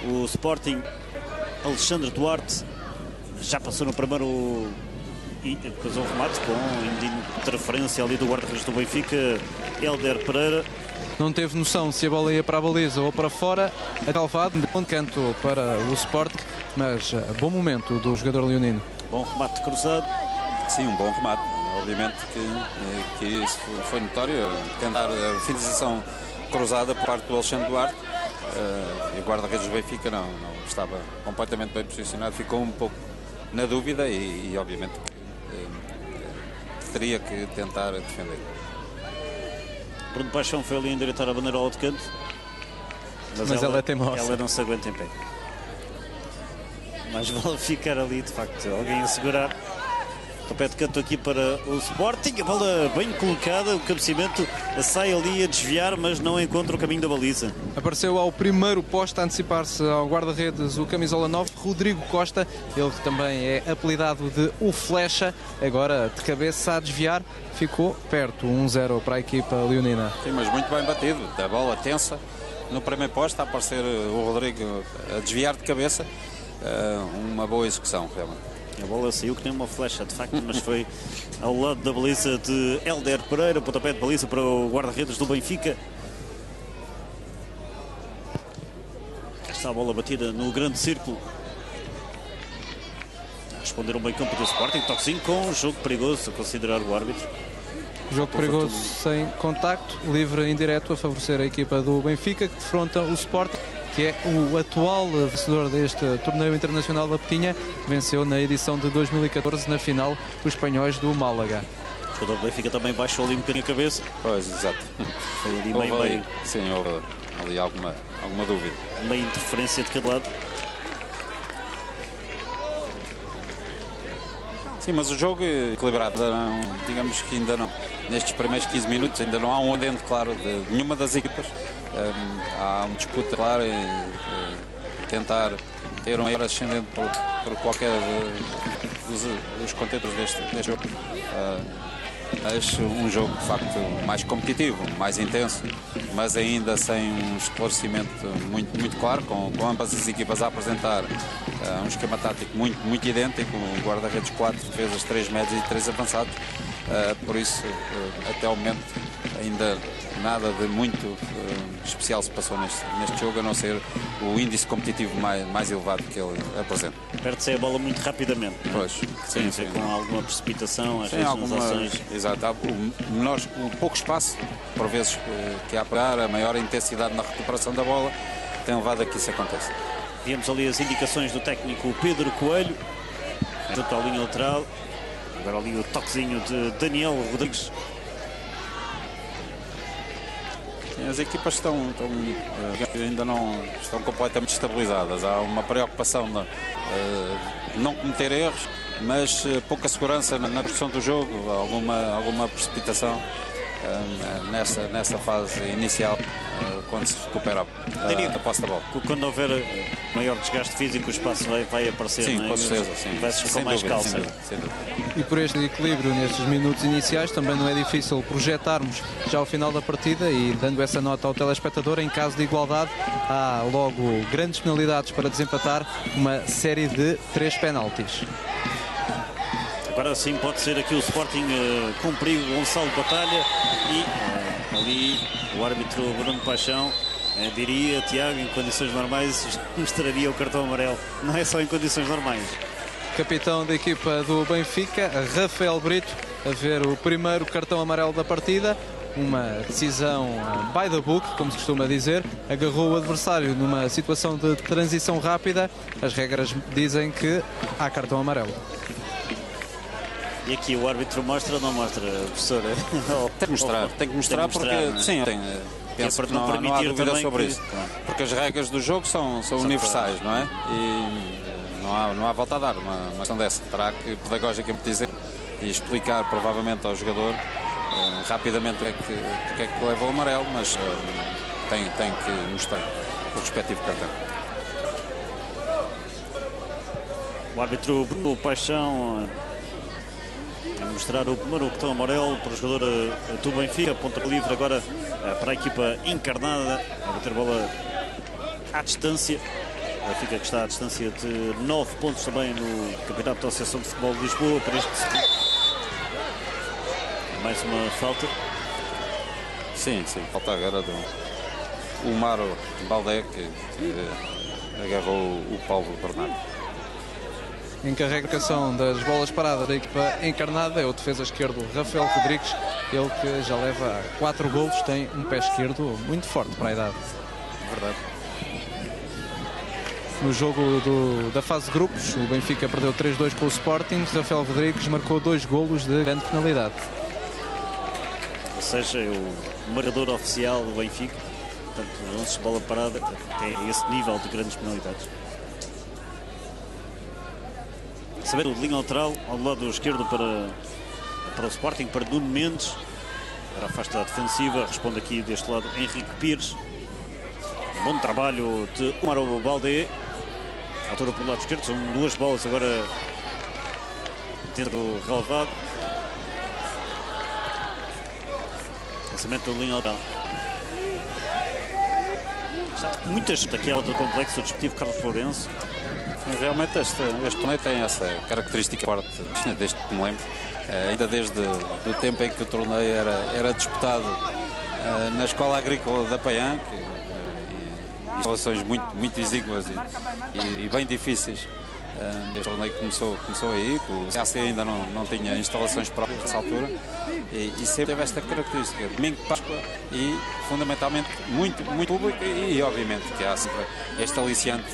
o Sporting. Alexandre Duarte já passou no primeiro E depois o remate com interferência ali do guarda-redes do Benfica, Hélder Pereira. Não teve noção se a bola ia para a baliza ou para fora. A Calvado, de bom canto para o Sporting, mas bom momento do jogador leonino. Bom remate cruzado. Sim, um bom remate. Obviamente que isso foi notório. Tentar a finalização cruzada por parte do Alexandre Duarte. E o guarda-redes do Benfica não estava completamente bem posicionado. Ficou um pouco na dúvida e obviamente teria que tentar defender. Bruno Paixão foi ali endireitar a bandeirola de canto. Mas ela é teimosa. Ela não se aguenta em pé. Mas vale ficar ali, de facto, alguém a segurar. Tapete de canto aqui para o Sporting. A bola bem colocada, o cabeceamento sai ali a desviar, mas não encontra o caminho da baliza. Apareceu ao primeiro posto a antecipar-se ao guarda-redes o camisola 9, Rodrigo Costa. Ele que também é apelidado de o Flecha. Agora de cabeça a desviar, ficou perto. 1-0 para a equipa leonina. Sim, mas muito bem batido. A bola tensa no primeiro posto, a aparecer o Rodrigo a desviar de cabeça. Uma boa execução, realmente. A bola saiu que nem uma flecha, de facto, mas foi ao lado da baliza de Hélder Pereira. Pontapé de baliza para o guarda-redes do Benfica. Está a bola batida no grande círculo. A responder um bem campo do Sporting. Toquezinho com um jogo perigoso, a considerar o árbitro. Jogo perigoso sem contacto, livre indireto a favorecer a equipa do Benfica, que defronta o Sporting, que é o atual vencedor deste torneio internacional da Petinha. Venceu na edição de 2014 na final dos espanhóis do Málaga. O jogador do Benfica também baixou ali um bocadinho a cabeça. Pois, exato. Foi ali meio. Sim, houve ali alguma dúvida. Meio interferência de cada lado. Sim, mas o jogo é equilibrado, digamos que ainda não, nestes primeiros 15 minutos, ainda não há um adendo claro de nenhuma das equipas. Há uma disputa clara e tentar ter um maior ascendente por qualquer dos contentores deste jogo. Acho um jogo de facto mais competitivo, mais intenso, mas ainda sem um esclarecimento muito claro, com ambas as equipas a apresentar um esquema tático muito idêntico, guarda-redes 4 defesas, 3 médios e 3 avançados. Por isso, até ao momento, ainda nada de muito especial se passou neste jogo, a não ser o índice competitivo mais elevado que ele apresenta. Perde-se a bola muito rapidamente. Pois, sim. Com alguma precipitação, às sim, vezes alguma, nas ações. Exato, há o pouco espaço, por vezes, que há a pegar, a maior intensidade na recuperação da bola, tem levado a que isso aconteça. Víamos ali as indicações do técnico Pedro Coelho, junto à linha lateral. Agora ali o toquezinho de Daniel Rodrigues. As equipas ainda não estão completamente estabilizadas. Há uma preocupação de não cometer erros, mas pouca segurança na construção do jogo, alguma precipitação nessa fase inicial, quando se recupera a posse da bola. Quando houver maior desgaste físico, o espaço vai aparecer. Sim, não é? com certeza. Sim. Vai-se com mais calma. Sem dúvida. E por este equilíbrio nestes minutos iniciais também não é difícil projetarmos já ao final da partida e dando essa nota ao telespectador. Em caso de igualdade há logo grandes penalidades para desempatar, uma série de 3 penaltis. Agora sim pode ser aqui o Sporting com perigo, Gonçalo Batalha, e ali o árbitro Bruno Paixão diria, Tiago, em condições normais mostraria o cartão amarelo. Não é só em condições normais. Capitão da equipa do Benfica, Rafael Brito, a ver o primeiro cartão amarelo da partida. Uma decisão by the book, como se costuma dizer. Agarrou o adversário numa situação de transição rápida. As regras dizem que há cartão amarelo. E aqui o árbitro mostra ou não mostra, professor? Tem que mostrar porque, é? sim, penso que não há dúvida sobre isso. Porque as regras do jogo são universais, não é? E não há volta a dar uma questão dessa. Terá que pedagogicamente dizer e explicar provavelmente ao jogador rapidamente porque é que leva o amarelo, mas tem que mostrar o respectivo cartão. O árbitro Bruno Paixão a mostrar o primeiro cartão amarelo para o jogador do Benfica. Ponta livre agora para a equipa encarnada, a bater bola à distância. Benfica que está à distância de 9 pontos também no Campeonato da Associação de Futebol de Lisboa para este segundo. Mais uma falta. Sim, falta agora o Mário Baldé que agarrou o Paulo Bernardo. Encarregação das bolas paradas da equipa encarnada é o defesa esquerdo Rafael Rodrigues, ele que já leva 4 golos, tem um pé esquerdo muito forte para a idade. Verdade. No jogo da fase de grupos, o Benfica perdeu 3-2 com o Sporting. Rafael Rodrigues marcou 2 golos de grande penalidade. Ou seja, é o marcador oficial do Benfica. Portanto, lances de bola parada tem esse nível de grandes penalidades. Saber o de linha lateral ao lado esquerdo para o Sporting, para Nuno Mendes. Para afasta a defensiva, responde aqui deste lado Henrique Pires. Bom trabalho de Mário Baldé. Altura pelo lado esquerdo, são 2 bolas agora dentro do relevado. Lançamento da linha lateral. Muitas aqui ao do complexo desportivo Carlos Lourenço. Realmente este torneio tem essa característica forte, desde que me lembro, ainda desde o tempo em que o torneio era disputado na Escola Agrícola da Paiã, instalações muito exíguas e bem difíceis. Este torneio começou aí, o CAC ainda não tinha instalações próprias nessa altura e sempre teve esta característica, domingo de Páscoa e fundamentalmente muito público e obviamente que há sempre este aliciante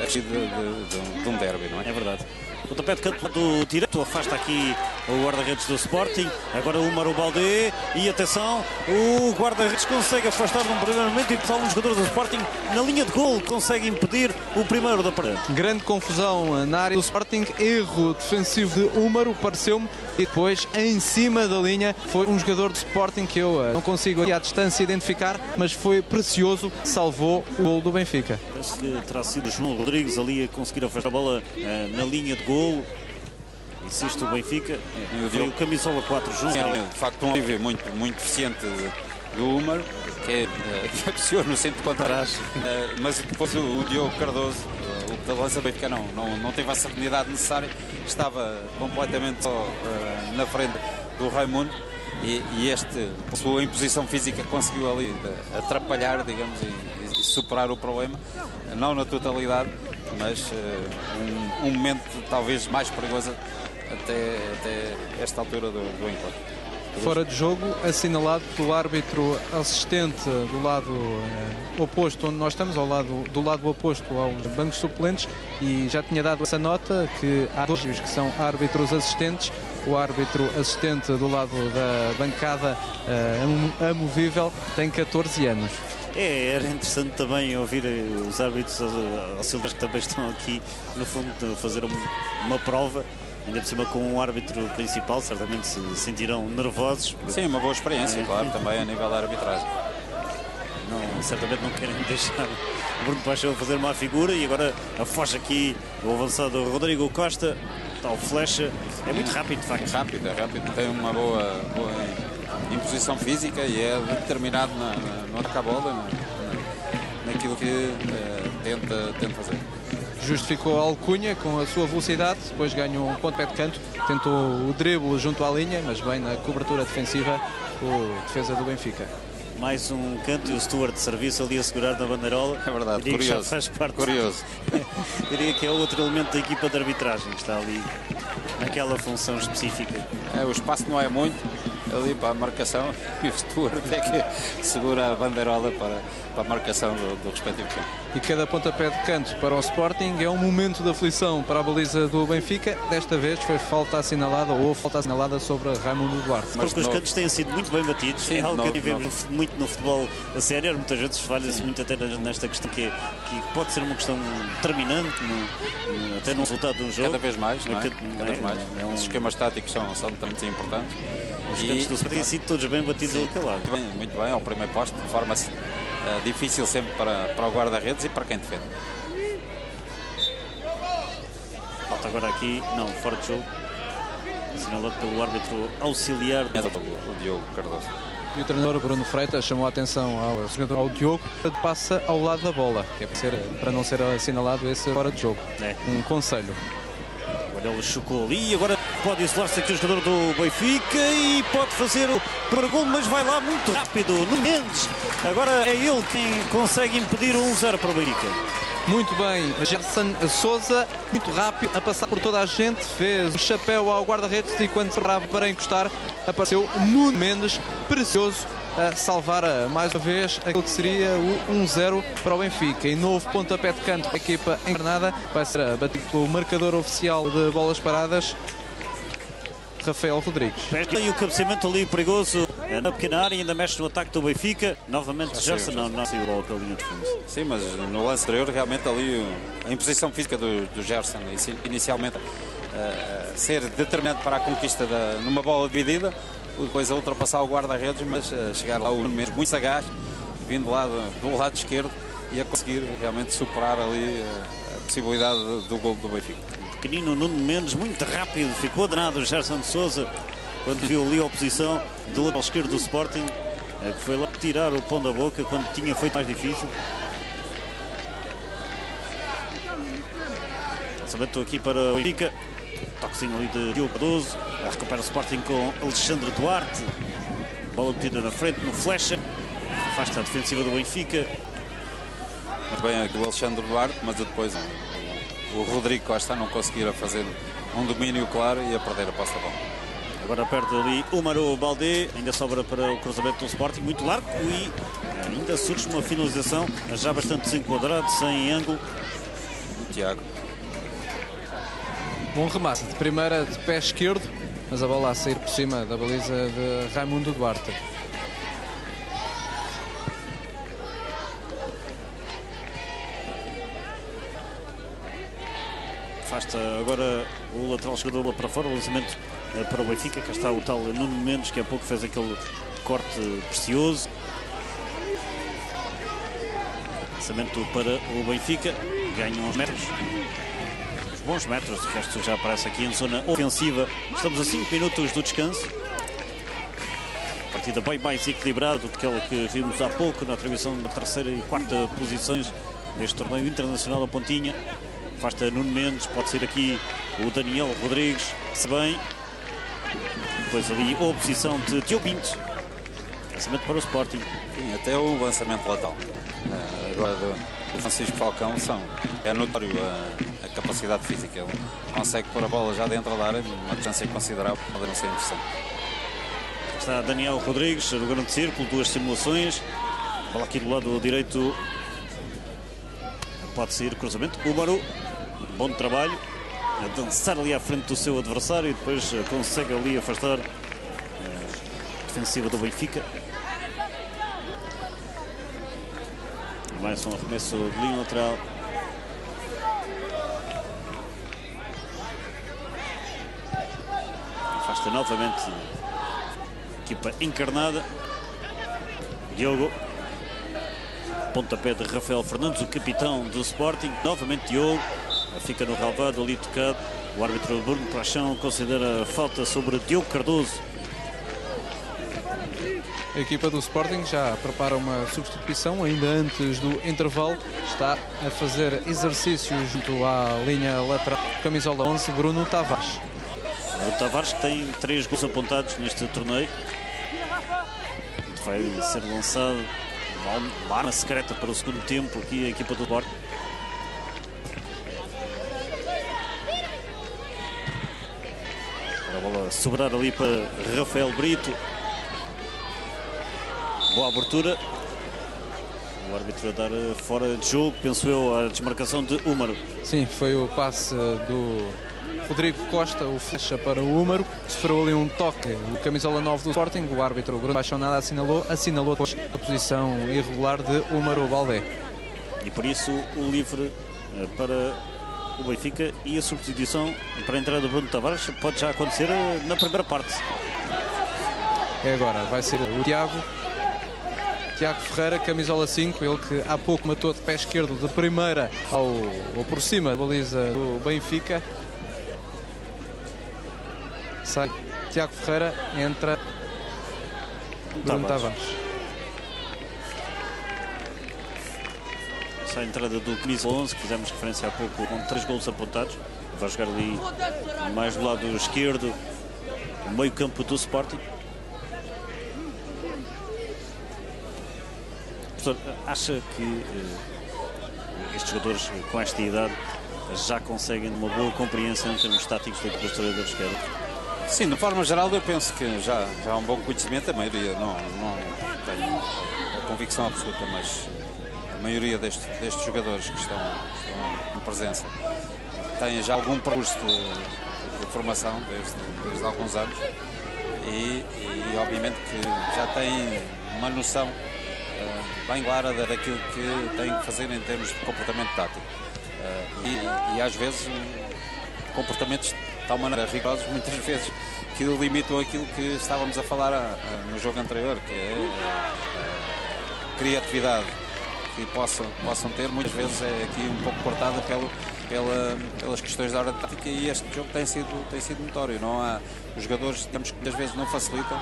de um derby, não é? É verdade. O tapé de canto do direito afasta aqui o guarda-redes do Sporting. Agora o Mário Baldé. E atenção, o guarda-redes consegue afastar num primeiro momento e um jogador do Sporting na linha de gol. Consegue impedir o primeiro da parede. Grande confusão na área do Sporting. Erro defensivo de Úmaro, pareceu-me. E depois, em cima da linha, foi um jogador do Sporting que eu não consigo aqui à distância identificar, mas foi precioso. Salvou o gol do Benfica. Parece que terá sido João Rodrigues ali a conseguir afastar a bola na linha de gol. Insiste o Benfica. Foi o camisola 4 junto. É de facto um alívio muito eficiente do Úmaro, que é possível no centro de trás, mas depois o Diogo Cardoso, o da lança Benfica não teve a serenidade necessária, estava completamente só na frente do Raimundo e este, por sua imposição física, conseguiu ali atrapalhar, digamos, e superar o problema, não na totalidade, mas um momento talvez mais perigoso até esta altura do encontro. Fora de jogo, assinalado pelo árbitro assistente do lado oposto, onde nós estamos, do lado oposto aos bancos suplentes, e já tinha dado essa nota que há 2 que são árbitros assistentes. O árbitro assistente do lado da bancada amovível tem 14 anos. Era interessante também ouvir os árbitros auxiliares que também estão aqui, no fundo, a fazer uma prova. Ainda por cima com um árbitro principal, certamente se sentirão nervosos. Sim, uma boa experiência, claro, também a nível da arbitragem. Certamente não querem deixar o Bruno Paixão fazer uma figura e agora afocha aqui o avançado Rodrigo Costa, tal flecha. É muito rápido, de facto. É rápido, tem uma boa imposição física e é determinado no ataque à bola, naquilo que tenta fazer. Justificou a alcunha com a sua velocidade, depois ganhou um pontapé de canto, tentou o drible junto à linha, mas bem na cobertura defensiva o defesa do Benfica. Mais um canto e o Stuart de serviço ali a segurar na bandeirola. É verdade, diria curioso. Que já faz parte. Curioso. Diria que é outro elemento da equipa de arbitragem que está ali naquela função específica. O espaço não é muito ali para a marcação e o Stuart é que segura a bandeirola para a marcação do respectivo campo. E cada pontapé de canto para o Sporting é um momento de aflição para a baliza do Benfica. Desta vez foi falta assinalada sobre Raimundo Duarte. Porque os cantos têm sido muito bem batidos. Sim, é algo que vemos muito no futebol a sério. Muitas vezes falha-se muito até nesta questão que pode ser uma questão determinante até no resultado de um jogo. Cada vez mais, não é? Cada vez mais. Os esquemas táticos são muito importantes. Os cantos do Sporting têm sido todos bem batidos ali calado. Muito bem, ao primeiro posto, de forma difícil sempre para o guarda-redes e para quem defende. Falta agora aqui, não, fora de jogo. Assinalado pelo árbitro auxiliar. O Diogo Cardoso. E o treinador Bruno Freitas chamou a atenção ao Diogo, passa ao lado da bola, que é para não ser assinalado esse fora de jogo. Um conselho. Agora ele chocou ali, agora pode isolar-se aqui o jogador do Benfica e pode fazer o primeiro gol, mas vai lá muito rápido. Nuno Mendes, agora é ele quem consegue impedir o 1-0 para o Benfica. Muito bem, Gerson Sousa, muito rápido, a passar por toda a gente, fez o chapéu ao guarda-redes e quando cerrava para encostar, apareceu Nuno Mendes, precioso, a salvar mais uma vez aquilo que seria o 1-0 para o Benfica. E novo pontapé de canto, a equipa encarnada, vai ser batido pelo marcador oficial de bolas paradas, Rafael Rodrigues. E o cabeceamento ali perigoso na pequena área, ainda mexe no ataque do Benfica. Novamente Gerson não saiu logo pela linha de fundo. Sim, mas no lance anterior realmente ali a imposição física do Gerson, inicialmente ser determinante para a conquista numa bola dividida, depois a ultrapassar o guarda-redes, mas chegar lá o mesmo muito sagaz, vindo lá do lado esquerdo e a conseguir realmente superar ali a possibilidade do gol do Benfica. Pequenino Nuno Mendes, muito rápido, ficou danado o Gerson Sousa quando viu ali a oposição do lado esquerdo do Sporting, que foi lá tirar o pão da boca quando tinha feito mais difícil. Lançamento aqui para o Benfica, toquezinho ali de Diogo Cardoso, recupera o Sporting com Alexandre Duarte, bola metida na frente no flecha, afasta a defensiva do Benfica. Muito bem aqui o Alexandre Duarte, mas depois o Rodrigo Costa não conseguir fazer um domínio claro e a perder a posse da bola. Agora perde ali o Maru Baldé, ainda sobra para o cruzamento do Sporting, muito largo e ainda surge uma finalização já bastante desenquadrado, sem ângulo. O Tiago. Bom remate de primeira de pé esquerdo, mas a bola a sair por cima da baliza de Raimundo Duarte. Afasta agora o lateral jogador para fora, o lançamento para o Benfica. Cá está o tal Nuno Mendes, que há pouco fez aquele corte precioso. Lançamento para o Benfica, ganha uns metros. Uns bons metros, de resto já aparece aqui em zona ofensiva. Estamos a 5 minutos do descanso. Partida bem mais equilibrada do que aquela que vimos há pouco na transmissão da terceira e quarta posições deste torneio internacional da Pontinha. Afasta Nuno Mendes, pode ser aqui o Daniel Rodrigues, se bem. Depois ali a oposição de Diogo Pinto. Lançamento para o Sporting. Sim, até o lançamento lateral. Agora do Francisco Falcão é notório a capacidade física. Ele consegue pôr a bola já dentro da área, uma distância considerável, pode não ser interessante. Está Daniel Rodrigues no grande círculo, duas simulações. Bola aqui do lado direito. Pode sair cruzamento. O Maru, bom trabalho, a dançar ali à frente do seu adversário e depois consegue ali afastar a defensiva do Benfica. Mais um arremesso de linha lateral. Afasta novamente a equipa encarnada. Diogo. Pontapé de Rafael Fernandes, o capitão do Sporting. Novamente Diogo, fica no relvado ali tocado. O árbitro Bruno Paixão considera falta sobre Diogo Cardoso. A equipa do Sporting já prepara uma substituição ainda antes do intervalo. Está a fazer exercícios junto à linha lateral. Camisola 11, Bruno Tavares. O Tavares que tem 3 gols apontados neste torneio. Vai ser lançado uma arma secreta para o segundo tempo aqui a equipa do Sporting. A bola sobrar ali para Rafael Brito. Boa abertura. O árbitro a dar fora de jogo, penso eu, a desmarcação de Úmaro. Sim, foi o passe do Rodrigo Costa, o flecha para o Úmaro. Sofreu ali um toque, o camisola 9 do Sporting. O árbitro Bruno Paixão nada assinalou a posição irregular de Úmaro Baldé. E por isso o livre para o Benfica e a substituição para a entrada do Bruno Tavares pode já acontecer na primeira parte. É agora, vai ser o Tiago Ferreira, camisola 5, ele que há pouco matou de pé esquerdo de primeira ou por cima da baliza do Benfica. Sai Tiago Ferreira, entra Bruno Tavares. Essa é a entrada do camisa 11, que fizemos referência há pouco, com 3 golos apontados. Vai jogar ali mais do lado esquerdo, o meio campo do Sporting. Professor, acha que estes jogadores com esta idade já conseguem uma boa compreensão em termos táticos do que os treinadores querem? Sim, de forma geral eu penso que já há um bom conhecimento, a maioria não tenho a convicção absoluta, mas a maioria destes jogadores que estão em presença têm já algum percurso de formação desde alguns anos e obviamente que já têm uma noção bem clara daquilo que têm que fazer em termos de comportamento tático. E às vezes comportamentos de tal maneira rigorosos, muitas vezes, que limitam aquilo que estávamos a falar no jogo anterior, que é a criatividade que possam ter, muitas vezes é aqui um pouco cortada pelas questões da hora de tática, e este jogo tem sido notório. Não há, os jogadores temos que muitas vezes não facilitam,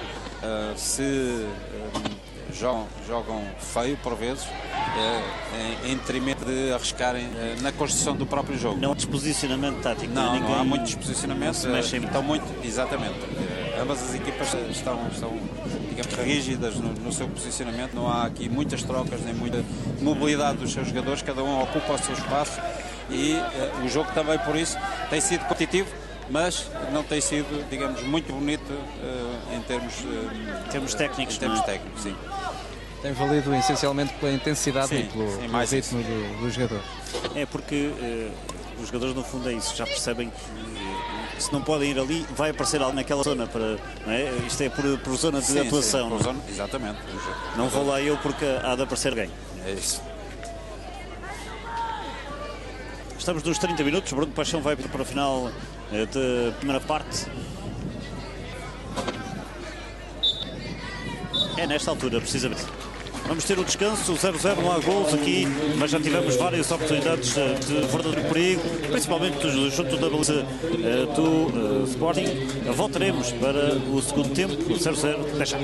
jogam feio por vezes, em detrimento de arriscarem na construção do próprio jogo. Não há desposicionamento tático. Não há muito desposicionamento. Estão muito, exatamente. Ambas as equipas estão digamos, rígidas no seu posicionamento. Não há aqui muitas trocas, nem muita mobilidade dos seus jogadores. Cada um ocupa o seu espaço e o jogo também, por isso, tem sido competitivo, mas não tem sido, digamos, muito bonito em termos técnicos. Sim. Tem valido essencialmente pela intensidade e pelo ritmo do jogador. É porque os jogadores, no fundo, é isso, já percebem que se não podem ir ali, vai aparecer algo naquela zona. Não é? Isto é por zona de atuação. Por zona, exatamente. Não vou lá eu porque há de aparecer alguém. É isso. Estamos nos 30 minutos, Bruno Paixão vai para o final da primeira parte. É nesta altura, precisamente. Vamos ter o descanso, 0-0, não há gols aqui, mas já tivemos várias oportunidades de verdadeiro perigo, principalmente junto da baliza do Sporting. Voltaremos para o segundo tempo, 0-0, até já.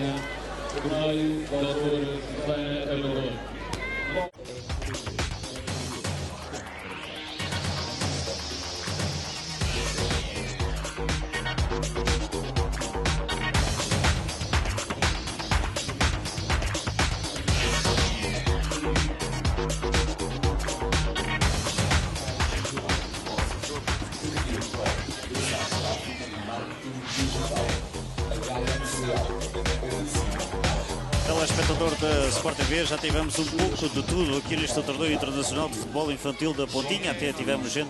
Telespectador da Sport TV, já tivemos um pouco de tudo aqui neste torneio internacional de futebol infantil da Pontinha. Até tivemos gente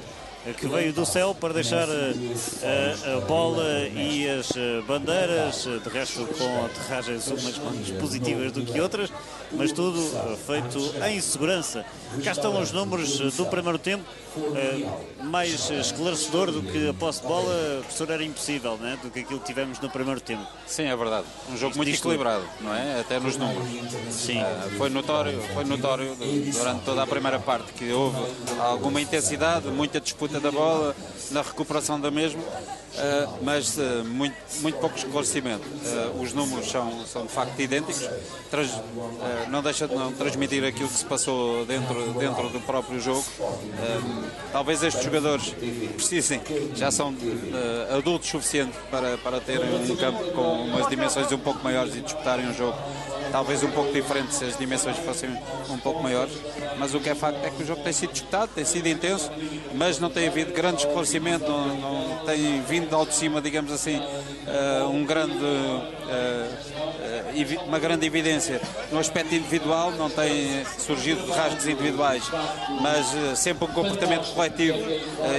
que veio do céu para deixar a bola e as bandeiras, de resto com aterragens umas mais positivas do que outras, mas tudo feito em segurança. Cá estão os números do primeiro tempo, mais esclarecedor do que a posse de bola, professor, era impossível, não é? Do que aquilo que tivemos no primeiro tempo. Sim, é verdade. Um jogo muito equilibrado, não é? Até nos números. Sim. Foi notório durante toda a primeira parte que houve alguma intensidade, muita disputa da bola, na recuperação da mesma, mas muito pouco esclarecimento. Os números são de facto idênticos, não deixa de não transmitir aquilo que se passou dentro do próprio jogo. Talvez estes jogadores precisem, já são adultos suficientes para terem um campo com umas dimensões um pouco maiores e disputarem um jogo talvez um pouco diferente se as dimensões fossem um pouco maiores, mas o que é facto é que o jogo tem sido disputado, tem sido intenso, mas não tem havido grande esclarecimento, não tem vindo ao de cima, digamos assim, uma grande evidência no aspecto individual, não tem surgido rasgos individuais, mas sempre um comportamento coletivo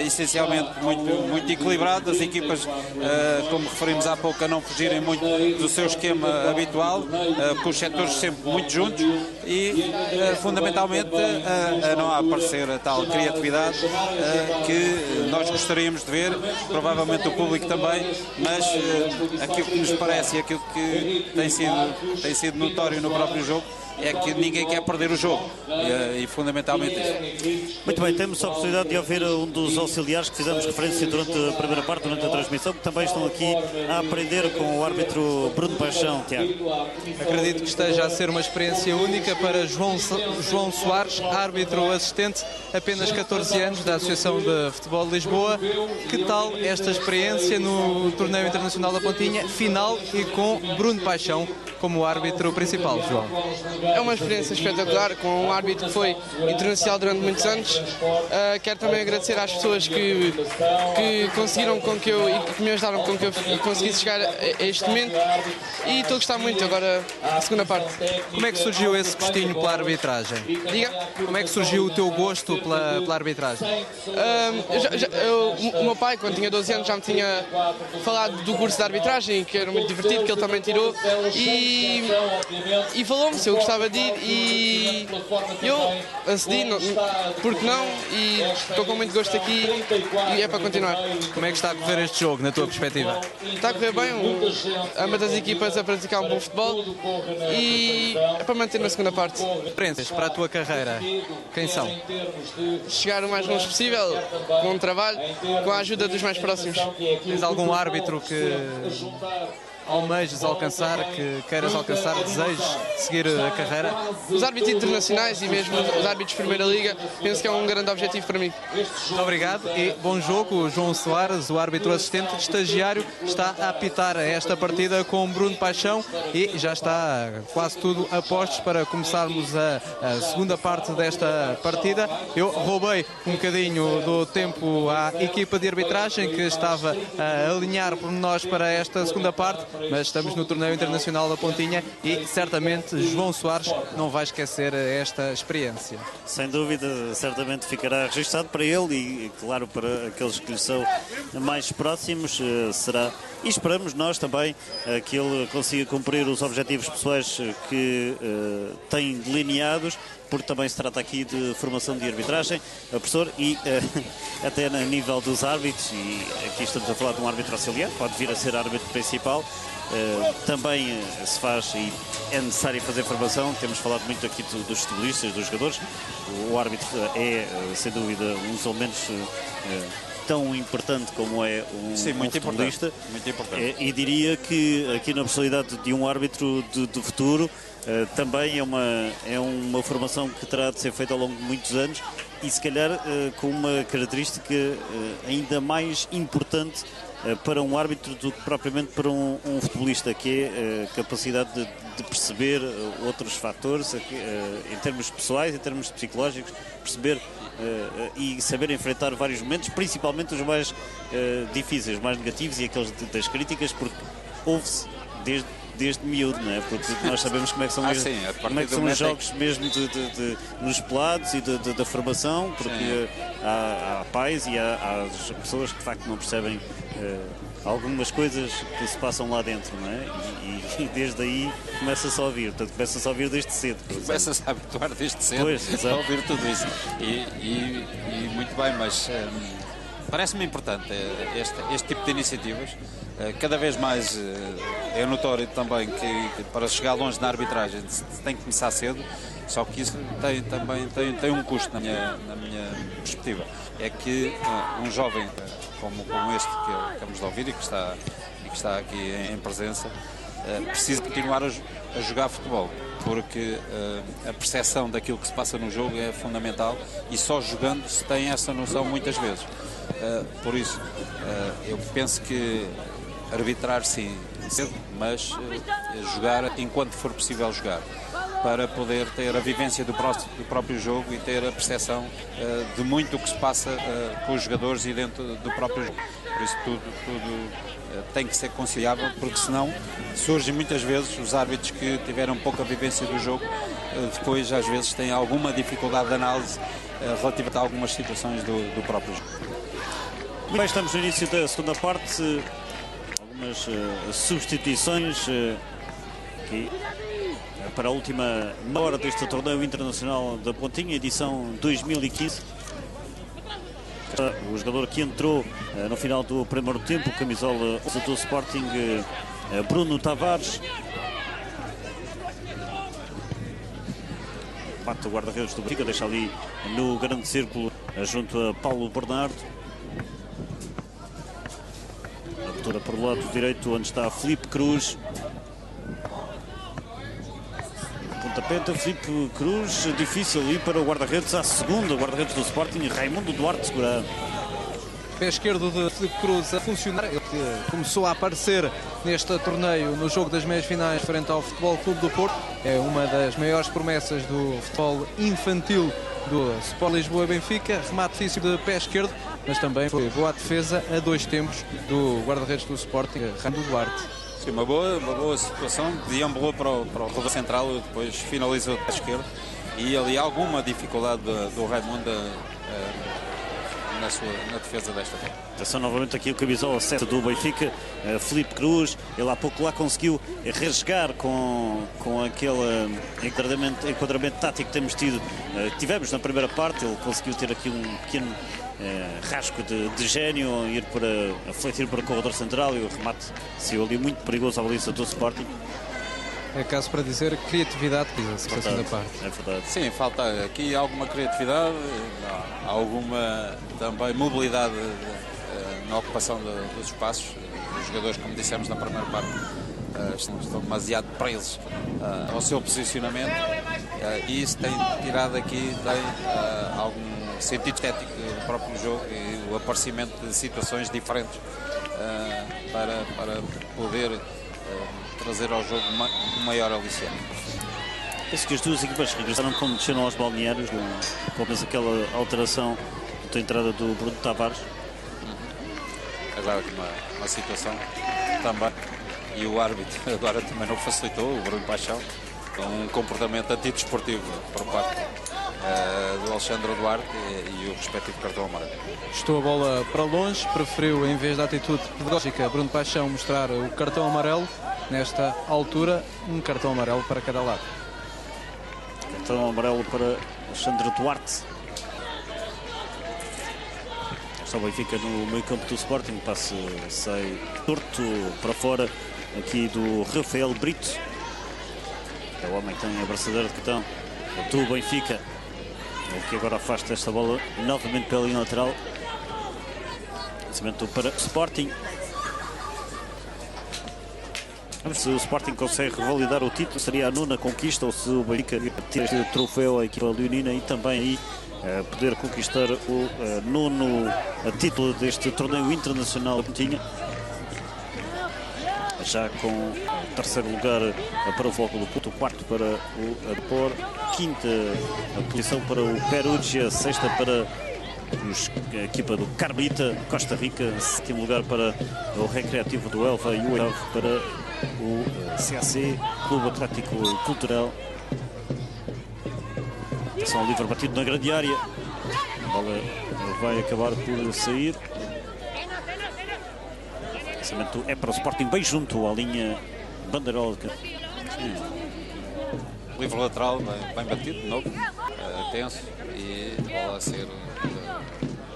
essencialmente muito equilibrado, as equipas, como referimos há pouco, a não fugirem muito do seu esquema habitual, com os setores sempre muito juntos e fundamentalmente a não aparecer a tal criatividade que nós gostaríamos de ver, provavelmente o público também, mas aquilo que nos parece e aquilo que tem sido tem sido notório no próprio jogo é que ninguém quer perder o jogo e fundamentalmente isso. Muito bem, temos a oportunidade de ouvir um dos auxiliares que fizemos referência durante a primeira parte, durante a transmissão, que também estão aqui a aprender com o árbitro Bruno Paixão. Tiago. Acredito que esteja a ser uma experiência única para João Soares, árbitro assistente, apenas 14 anos, da Associação de Futebol de Lisboa. Que tal esta experiência no Torneio Internacional da Pontinha, final e com Bruno Paixão como árbitro principal, João? É uma experiência espetacular, com um árbitro que foi internacional durante muitos anos. Quero também agradecer às pessoas que conseguiram com que eu e que me ajudaram com que eu conseguisse chegar a este momento, e estou a gostar muito agora a segunda parte. Como é que surgiu esse gostinho pela arbitragem? Diga? Como é que surgiu o teu gosto pela arbitragem? O meu pai, quando tinha 12 anos, já me tinha falado do curso de arbitragem, que era muito divertido, que ele também tirou, e falou-me se eu gostava de ir, e eu acedi, porque não, e estou com muito gosto aqui e é para continuar. Como é que está a correr este jogo, na tua perspectiva? Está a correr bem, ambas as equipas a praticar um bom futebol e é para manter na segunda parte. Referências para a tua carreira, quem são? Chegar o mais longe possível, com o trabalho, com a ajuda dos mais próximos. Tens algum árbitro que almejas alcançar, que queiras alcançar, desejes seguir a carreira? Os árbitros internacionais e mesmo os árbitros de Primeira Liga, penso que é um grande objetivo para mim. Muito obrigado e bom jogo. O João Soares, o árbitro assistente estagiário, está a apitar esta partida com Bruno Paixão e já está quase tudo a postos para começarmos a segunda parte desta partida. Eu roubei um bocadinho do tempo à equipa de arbitragem que estava a alinhar por nós para esta segunda parte, mas estamos no Torneio Internacional da Pontinha e certamente João Soares não vai esquecer esta experiência. Sem dúvida, certamente ficará registado para ele e, claro, para aqueles que lhe são mais próximos, será. E esperamos nós também que ele consiga cumprir os objetivos pessoais que tem delineados, porque também se trata aqui de formação de arbitragem, professor, e até a nível dos árbitros, e aqui estamos a falar de um árbitro auxiliar, pode vir a ser árbitro principal, também se faz e é necessário fazer formação. Temos falado muito aqui dos futebolistas, dos jogadores. O árbitro é, sem dúvida, um dos elementos tão importante como é um futebolista. Muito importante. E diria que aqui na possibilidade de um árbitro de futuro, também é uma formação que terá de ser feita ao longo de muitos anos e se calhar com uma característica ainda mais importante para um árbitro do que propriamente para um futebolista, que é a capacidade de perceber outros fatores em termos pessoais, em termos psicológicos, perceber e saber enfrentar vários momentos, principalmente os mais difíceis, os mais negativos e aqueles das críticas, porque ouve-se desde miúdo, não é? Porque nós sabemos como é que são, os jogos mesmo nos pelados e da formação, porque há pais e há pessoas que de facto não percebem algumas coisas que se passam lá dentro, não é? E desde aí começa-se a ouvir, portanto começa-se a ouvir desde cedo. Começa-se a habituar desde cedo a ouvir tudo isso. E muito bem, mas parece-me importante este tipo de iniciativas. Cada vez mais é notório também que para chegar longe na arbitragem se tem que começar cedo, só que isso também tem um custo na minha perspectiva. É que um jovem como este que acabamos de ouvir e que está aqui em presença precisa continuar a jogar futebol, porque a percepção daquilo que se passa no jogo é fundamental e só jogando se tem essa noção muitas vezes. Por isso, eu penso que arbitrar sim, cedo, mas jogar enquanto for possível jogar, para poder ter a vivência do próprio jogo e ter a percepção de muito o que se passa com os jogadores e dentro do próprio jogo. Por isso tudo tem que ser conciliável, porque senão surgem muitas vezes os árbitros que tiveram pouca vivência do jogo, depois às vezes têm alguma dificuldade de análise relativamente a algumas situações do próprio jogo. Muito bem, estamos no início da segunda parte. Algumas substituições aqui para a última meia hora deste Torneio Internacional da Pontinha, edição 2015. O jogador que entrou no final do primeiro tempo, camisola do Sporting, Bruno Tavares. bate o guarda-redes do Benfica, deixa ali no grande círculo junto a Paulo Bernardo. Abertura por o lado direito, onde está Filipe Cruz. Pontapé de Filipe Cruz, difícil ali para o guarda-redes, à segunda, o guarda-redes do Sporting, Raimundo Duarte segurar. Pé esquerdo de Filipe Cruz a funcionar. Ele começou a aparecer neste torneio no jogo das meias finais frente ao Futebol Clube do Porto. É uma das maiores promessas do futebol infantil do Sport Lisboa Benfica. Remate difícil de pé esquerdo, mas também foi boa defesa a 2 tempos do guarda-redes do Sporting, Raimundo Duarte. Sim, uma boa situação. Deambulou para o corredor central, depois finalizou de pé esquerdo. E ali alguma dificuldade do Raimundo na defesa desta bola. Atenção novamente aqui o camisola 7 do Benfica, Filipe Cruz. Ele há pouco lá conseguiu rasgar com aquele enquadramento tático que tivemos na primeira parte. Ele conseguiu ter aqui um pequeno rasgo de gênio, ir para fletir para o corredor central, e o remate saiu ali muito perigoso à baliza do Sporting. É caso para dizer criatividade, diz-se, a segunda parte. É verdade. Sim, falta aqui alguma criatividade, alguma também mobilidade na ocupação dos espaços. Os jogadores, como dissemos na primeira parte, estão demasiado presos ao seu posicionamento, e isso tem tirado aqui algum sentido estético do próprio jogo e o aparecimento de situações diferentes para poder trazer ao jogo um maior aliciente. Penso que as duas equipas regressaram como desceram aos balneários, com aquela alteração da entrada do Bruno Tavares. Agora aqui uma situação também, e o árbitro agora também não facilitou, o Bruno Paixão, com um comportamento antidesportivo por parte do Alexandre Duarte e o respectivo cartão amarelo. Estou a bola para longe, preferiu, em vez da atitude pedagógica, Bruno Paixão mostrar o cartão amarelo. Nesta altura, um cartão amarelo para cada lado. Cartão amarelo para Alexandre Duarte. Está o Benfica no meio campo do Sporting, passe sai torto para fora aqui do Rafael Brito. É o homem que tem a abraçadeira de cartão do Benfica. Ele que agora afasta esta bola novamente pela linha lateral. Lançamento para o Sporting. Vamos ver se o Sporting consegue revalidar o título, seria a 9ª conquista, ou se o Benfica tira este troféu à equipa leonina e também aí poder conquistar o 9º título deste torneio internacional que tinha. Já com o 3º lugar para o Futebol do Porto, o 4º para o Depor, 5ª posição para o Perugia, 6ª para a equipa do Carmelita, Costa Rica, 7º lugar para o Recreativo do Elva e o 8º para o CAC, Clube Atlético Cultural. São livre batido na grande área. A bola vai acabar por sair. O lançamento é para o Sporting, bem junto à linha bandeirola. Livre lateral, bem batido, de novo, tenso, e a bola a ser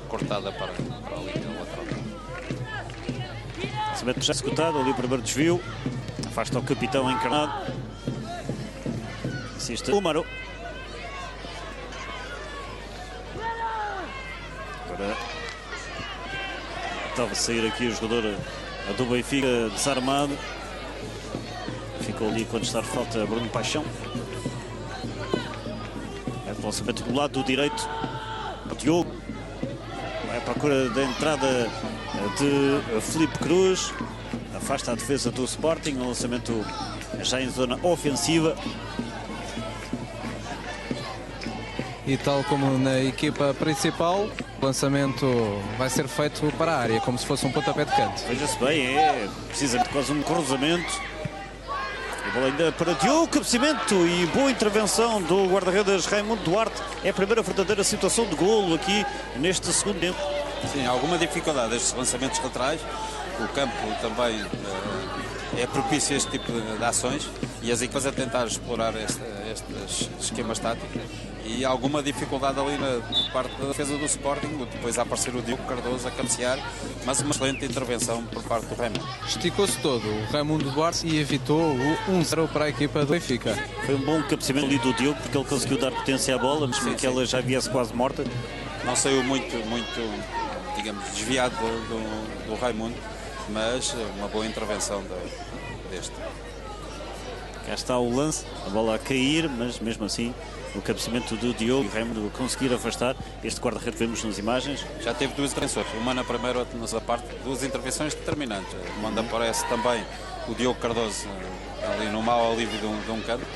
cortada para a linha lateral. Lançamento já executado, ali o primeiro desvio. Afasta o capitão encarnado. Assiste o Maro. Agora estava a sair aqui o jogador do Benfica desarmado. Ficou ali quando está de falta Bruno Paixão. É o lançamento do lado direito. O Diogo vai à procura da entrada de Filipe Cruz. Afasta a defesa do Sporting. O lançamento já em zona ofensiva. E tal como na equipa principal, o lançamento vai ser feito para a área, como se fosse um pontapé de canto. Veja-se bem, é precisamente quase um cruzamento. A bola ainda para Diogo, cabeceamento e boa intervenção do guarda-redes Raimundo Duarte. É a primeira verdadeira situação de golo aqui neste segundo tempo. Sim, há alguma dificuldade estes lançamentos laterais. O campo também é propício a este tipo de ações, e as equipas a tentar explorar estes esquemas táticos, e alguma dificuldade ali na parte da defesa do Sporting, depois a aparecer o Diogo Cardoso a cabecear, mas uma excelente intervenção por parte do Raimundo. Esticou-se todo o Raimundo Duarte e evitou o 1-0 para a equipa do Benfica. Foi um bom cabeceamento ali do Diogo, porque ele conseguiu dar potência à bola, mesmo que ela já viesse quase morta. Não saiu muito, digamos, desviado do Raimundo, mas uma boa intervenção deste. Cá está o lance, a bola a cair, mas mesmo assim o cabeceamento do Diogo e o Raimundo conseguir afastar este guarda-redes, vemos nas imagens. Já teve duas intervenções, uma na primeira, outra na segunda parte, duas intervenções determinantes, onde aparece também o Diogo Cardoso ali no mau alívio de um canto,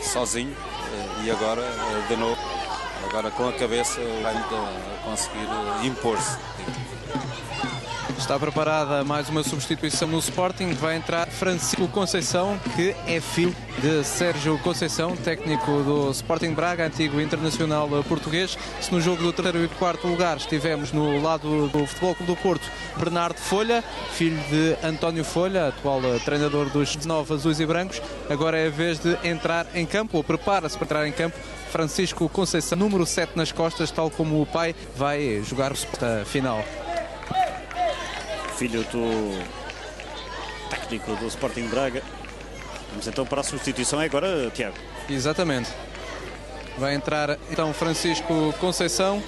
sozinho, e agora de novo, agora com a cabeça, o Raimundo a conseguir impor-se. Está preparada mais uma substituição no Sporting. Vai entrar Francisco Conceição, que é filho de Sérgio Conceição, técnico do Sporting Braga, antigo internacional português. Se no jogo do terceiro e quarto lugar estivemos no lado do Futebol Clube do Porto, Bernardo Folha, filho de António Folha, atual treinador dos 19 azuis e brancos, agora é a vez de entrar em campo, ou prepara-se para entrar em campo, Francisco Conceição, número 7 nas costas, tal como o pai, vai jogar a final. Filho do técnico do Sporting Braga. Vamos então para a substituição, é agora, Tiago. Exatamente. Vai entrar então Francisco Conceição.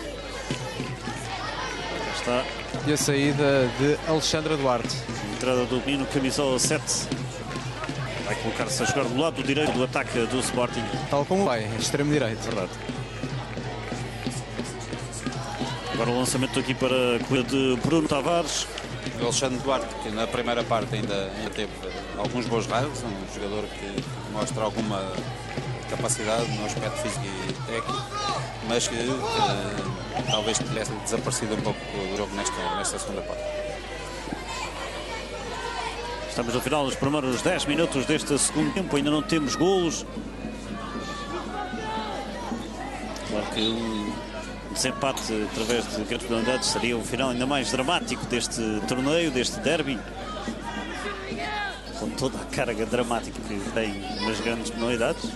Cá está. E a saída de Alexandre Duarte. A entrada do menino, camisola 7. Vai colocar-se a jogar do lado direito do ataque do Sporting. Tal como vai, extremo direito. Verdade. Agora o lançamento aqui para a corrida de Bruno Tavares. O Alexandre Duarte, que na primeira parte ainda teve alguns bons raios, um jogador que mostra alguma capacidade no aspecto físico e técnico, mas que talvez tivesse desaparecido um pouco do jogo nesta segunda parte. Estamos no final dos primeiros 10 minutos deste segundo tempo, ainda não temos golos. Claro que um desempate através de grandes penalidades seria o final ainda mais dramático deste torneio, deste derby, com toda a carga dramática que tem nas grandes penalidades.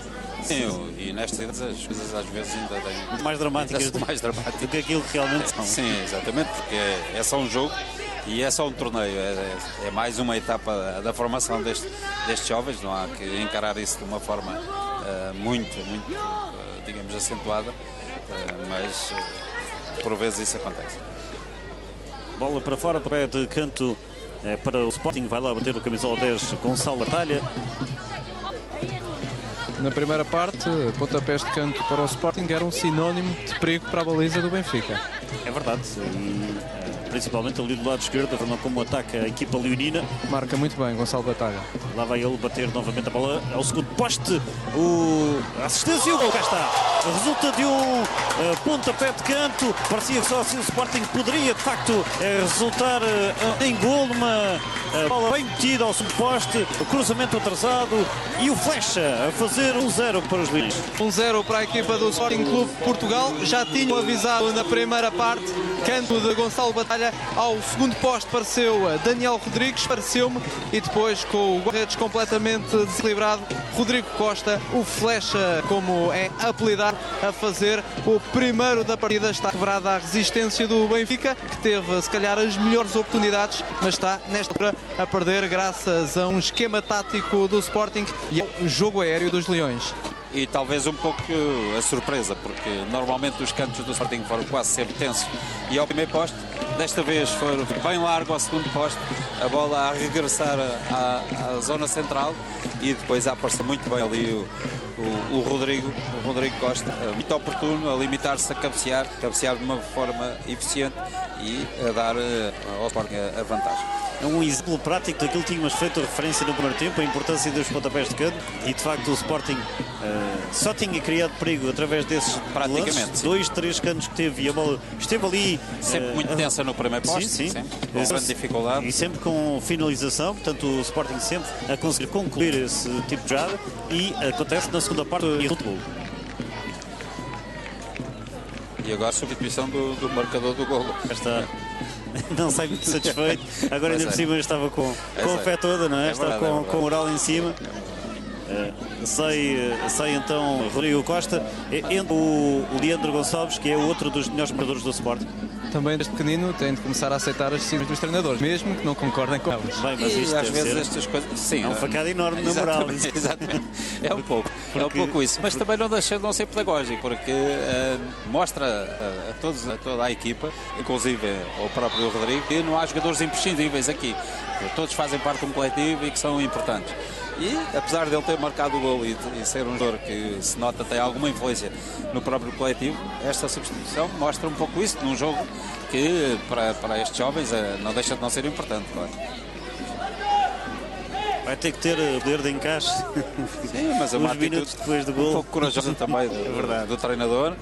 Sim, e nestas as coisas às vezes ainda têm mais dramáticas do que aquilo que realmente são. Sim, exatamente, porque é só um jogo e é só um torneio, é mais uma etapa da formação destes jovens, não há que encarar isso de uma forma muito, digamos, acentuada. Mas por vezes isso acontece. Bola para fora, pé de canto para o Sporting, vai lá bater o camisola 10 Gonçalo Batalha. Na primeira parte, pontapés de canto para o Sporting era um sinónimo de perigo para a baliza do Benfica. É verdade, e principalmente ali do lado esquerdo, a forma como ataca a equipa leonina. Marca muito bem Gonçalo Batalha. Lá vai ele bater novamente a bola ao segundo poste. A assistência e o gol, cá está. Resulta de um pontapé de canto. Parecia que só assim o Sporting poderia de facto resultar em gol. Uma bola bem metida ao segundo poste. O cruzamento atrasado e o Flecha a fazer 1-0 para os Leões. 1-0 para a equipa do Sporting Clube Portugal. Já tinham avisado na primeira parte. Canto de Gonçalo Batalha ao segundo poste apareceu Daniel Rodrigues, pareceu-me, e depois com o guarda-redes completamente desequilibrado, Rodrigo Costa, o Flecha, como é apelidado, a fazer o primeiro da partida. Está quebrada a resistência do Benfica, que teve se calhar as melhores oportunidades, mas está nesta altura a perder graças a um esquema tático do Sporting e ao jogo aéreo dos Leões. E talvez um pouco a surpresa, porque normalmente os cantos do Sporting foram quase sempre tensos e ao primeiro poste, desta vez foram bem largo ao segundo poste, a bola a regressar à zona central e depois a aparecer muito bem ali o Rodrigo Costa, muito oportuno, a limitar-se a cabecear de uma forma eficiente e a dar ao Sporting a vantagem. É um exemplo prático daquilo que tínhamos feito referência no primeiro tempo, a importância dos pontapés de canto, e de facto o Sporting só tinha criado perigo através desses lances, 2-3 cantos que teve, e a bola esteve ali sempre muito tensa no primeiro poste, sim. Com grande dificuldade e sempre com finalização, portanto o Sporting sempre a conseguir concluir esse tipo de jogada, e acontece na segunda parte e gol. E agora a substituição do marcador do gol. Está. Não sai muito satisfeito. Agora ainda por cima estava com a fé toda, não é? Está com o moral em cima. Sai então Rodrigo Costa, entre o Leandro Gonçalves, que é outro dos melhores jogadores do Sporting. Também desde pequenino tem de começar a aceitar as decisões dos treinadores, mesmo que não concordem com elas. Bem, mas isto às vezes ser estas coisas, sim, é um facado enorme na moral. Exatamente. É um pouco isso, mas também não deixa de não ser pedagógico, porque mostra a toda a equipa, inclusive ao próprio Rodrigo, que não há jogadores imprescindíveis aqui. Todos fazem parte de um coletivo e que são importantes. E apesar de ele ter marcado o gol e ser um jogador que se nota tem alguma influência no próprio coletivo, esta substituição mostra um pouco isso num jogo que para estes jovens não deixa de não ser importante, claro. Vai ter que ter poder de encaixe. Sim, mas é uma atitude depois do gol. Um pouco corajosa também do treinador,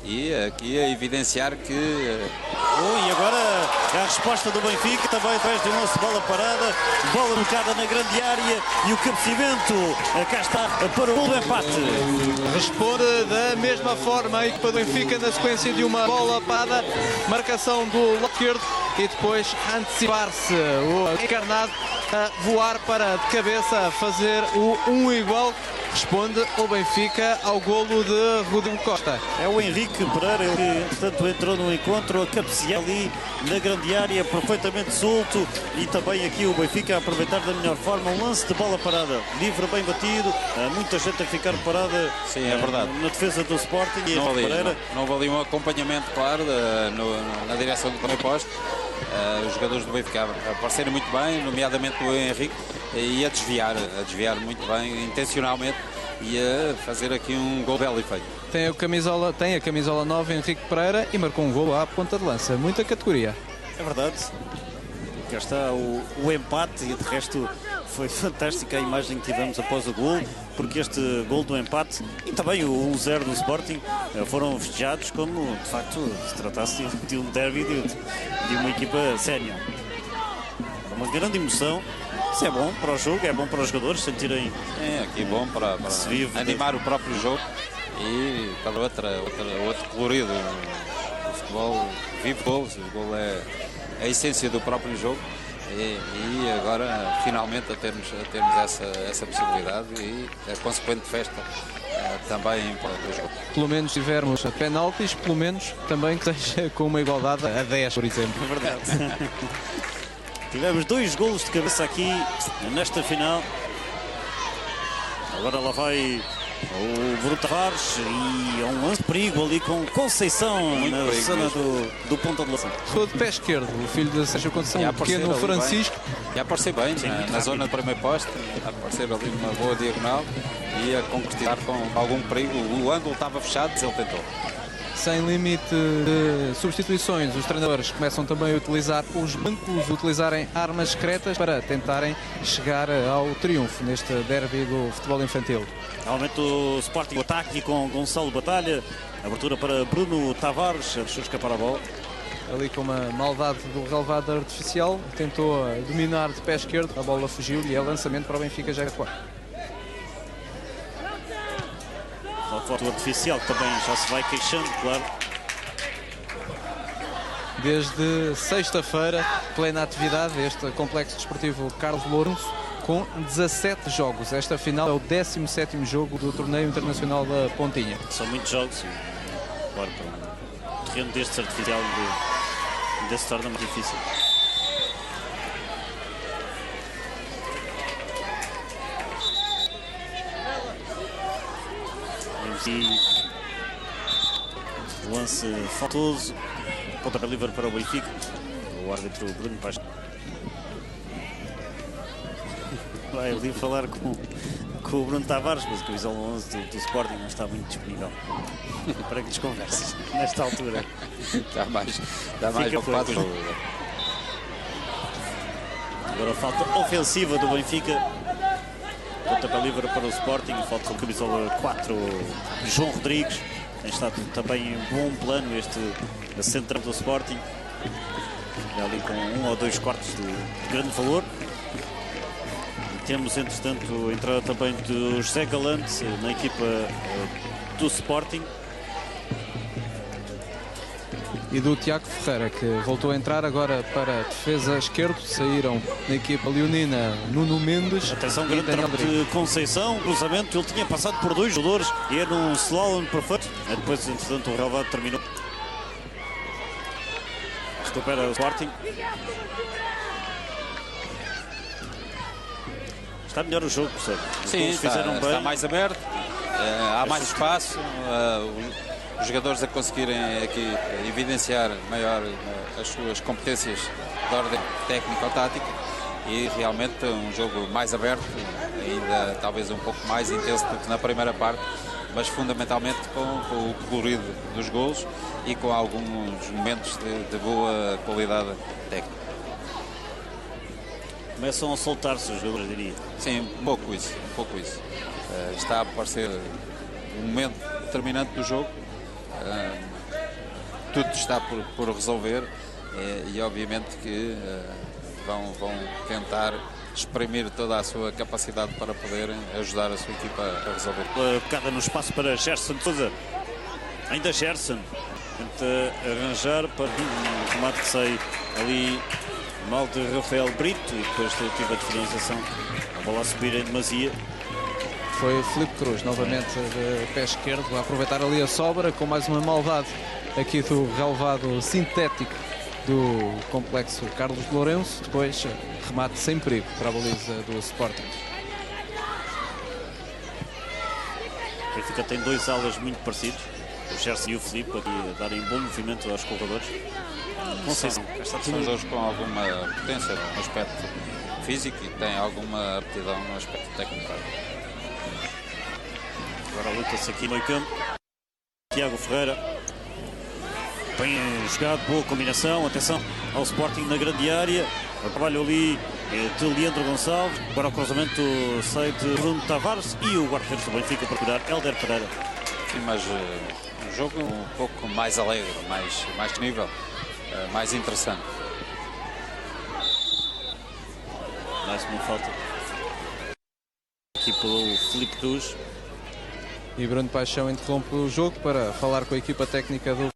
e aqui a evidenciar que... E agora a resposta do Benfica, também através do lance de bola parada, bola colocada na grande área e o cabeceamento, cá está para o gol do empate. Responde da mesma forma a equipa do Benfica na sequência de uma bola parada, marcação do lado esquerdo e depois antecipar-se o encarnado a voar para de cabeça, fazer o 1 igual. Responde o Benfica ao golo de Rodrigo Costa. É o Henrique Pereira, ele que portanto entrou no encontro, a cabecear ali na grande área, perfeitamente solto, e também aqui o Benfica a aproveitar da melhor forma um lance de bola parada, livre bem batido, muita gente a ficar parada. Sim, é verdade. Na defesa do Sporting. E não houve ali um acompanhamento claro na direção do primeiro posto. Os jogadores do Benfica apareceram muito bem, nomeadamente o Henrique, e a desviar muito bem, intencionalmente, e a fazer aqui um gol belo e feito. Tem a camisola 9 Henrique Pereira e marcou um gol à ponta de lança. Muita categoria. É verdade. Cá está o empate, e de resto foi fantástica a imagem que tivemos após o gol, porque este gol do empate e também o 1-0 do Sporting foram festejados como de facto se tratasse de um derby de uma equipa séria. Uma grande emoção. Isso é bom para o jogo, é bom para os jogadores sentirem. É aqui bom para animar o próprio jogo e para outro colorido. O futebol vive gols, o gol é a essência do próprio jogo. E agora finalmente a termos essa possibilidade e a consequente festa também para o jogo. Pelo menos tivermos penaltis, pelo menos também que seja com uma igualdade a 10, por exemplo. É verdade. Tivemos 2 golos de cabeça aqui nesta final. Agora lá vai o Bruno Tavares e é um lance de perigo ali com Conceição na zona do ponta de lança. Foi de pé esquerdo, o filho de Sérgio Conceição, o pequeno Francisco. E a aparecer bem na zona do primeiro poste, a aparecer ali numa boa diagonal e a concretizar com algum perigo. O ângulo estava fechado, mas ele tentou. Sem limite de substituições, os treinadores começam também a utilizar os bancos, utilizarem armas secretas para tentarem chegar ao triunfo neste derby do futebol infantil. Normalmente o Sporting, o ataque com Gonçalo Batalha, abertura para Bruno Tavares, deixou escapar a bola. Ali com uma maldade do relevado artificial, tentou dominar de pé esquerdo, a bola fugiu e é lançamento para o Benfica já atuar. A foto artificial que também já se vai queixando, claro. Desde sexta-feira, plena atividade, este complexo desportivo Carlos Lourenço, com 17 jogos. Esta final é o 17º jogo do torneio internacional da Pontinha. São muitos jogos e, claro, para um terreno destes artificial desse torna muito difícil. E lance faltoso, pontapé livre para o Benfica, o árbitro Bruno Paes vai ali falar com o Bruno Tavares, mas o camisola 11 do Sporting não está muito disponível para que desconverses nesta altura. Dá mais ocupado. Agora a falta ofensiva do Benfica. Pontapé livre para o Sporting, falta o camisola 4, João Rodrigues. Tem estado também em bom plano este central do Sporting. Ali com 1 ou 2 cortes de grande valor. E temos, entretanto, a entrada também do José Galante na equipa do Sporting. e do Tiago Ferreira, que voltou a entrar agora para a defesa esquerdo. Saíram na equipa leonina Nuno Mendes. Atenção, e grande Daniel trampo Rodrigues. de Conceição, cruzamento, ele tinha passado por 2 jogadores e era um slalom perfeito. Depois, entretanto, o relevado terminou. Recupera o Sporting. Está melhor o jogo, percebe? Sim, está mais aberto, há mais espaço, os jogadores a conseguirem aqui evidenciar maior as suas competências de ordem técnica ou tática, e realmente um jogo mais aberto, ainda talvez um pouco mais intenso do que na primeira parte, mas fundamentalmente com o colorido dos golos e com alguns momentos de boa qualidade técnica. Começam a soltar-se os jogadores, diria. Sim, um pouco isso. Está a parecer um momento determinante do jogo. Tudo está por resolver e obviamente que vão tentar exprimir toda a sua capacidade para poderem ajudar a sua equipa a resolver. Pecada no espaço para Gerson de Sousa. Ainda Gerson tenta arranjar para um remate que sai ali mal de Rafael Brito, e depois teve a finalização, a bola a subir em demasia. Foi Filipe Cruz, novamente de pé esquerdo, a aproveitar ali a sobra, com mais uma maldade aqui do relevado sintético do complexo Carlos Lourenço. Depois remate sem perigo para a baliza do Sporting. O Benfica tem 2 alas muito parecidos, o Gerson e o Filipe, aqui a darem bom movimento aos corredores. Conceição. São jogadores com alguma potência no aspecto físico e têm alguma aptidão no aspecto técnico. Agora luta-se aqui no meio campo. Tiago Ferreira. Bem jogado, boa combinação. Atenção ao Sporting na grande área. O trabalho ali de Leandro Gonçalves. Agora o cruzamento sai de Bruno Tavares e o guarda-redes do Benfica para cuidar Hélder Pereira. Sim, mas um jogo um pouco mais alegre, mais nível, mais interessante. Mais uma falta aqui pelo Filipe Cruz. E Bruno Paixão interrompe o jogo para falar com a equipa técnica do...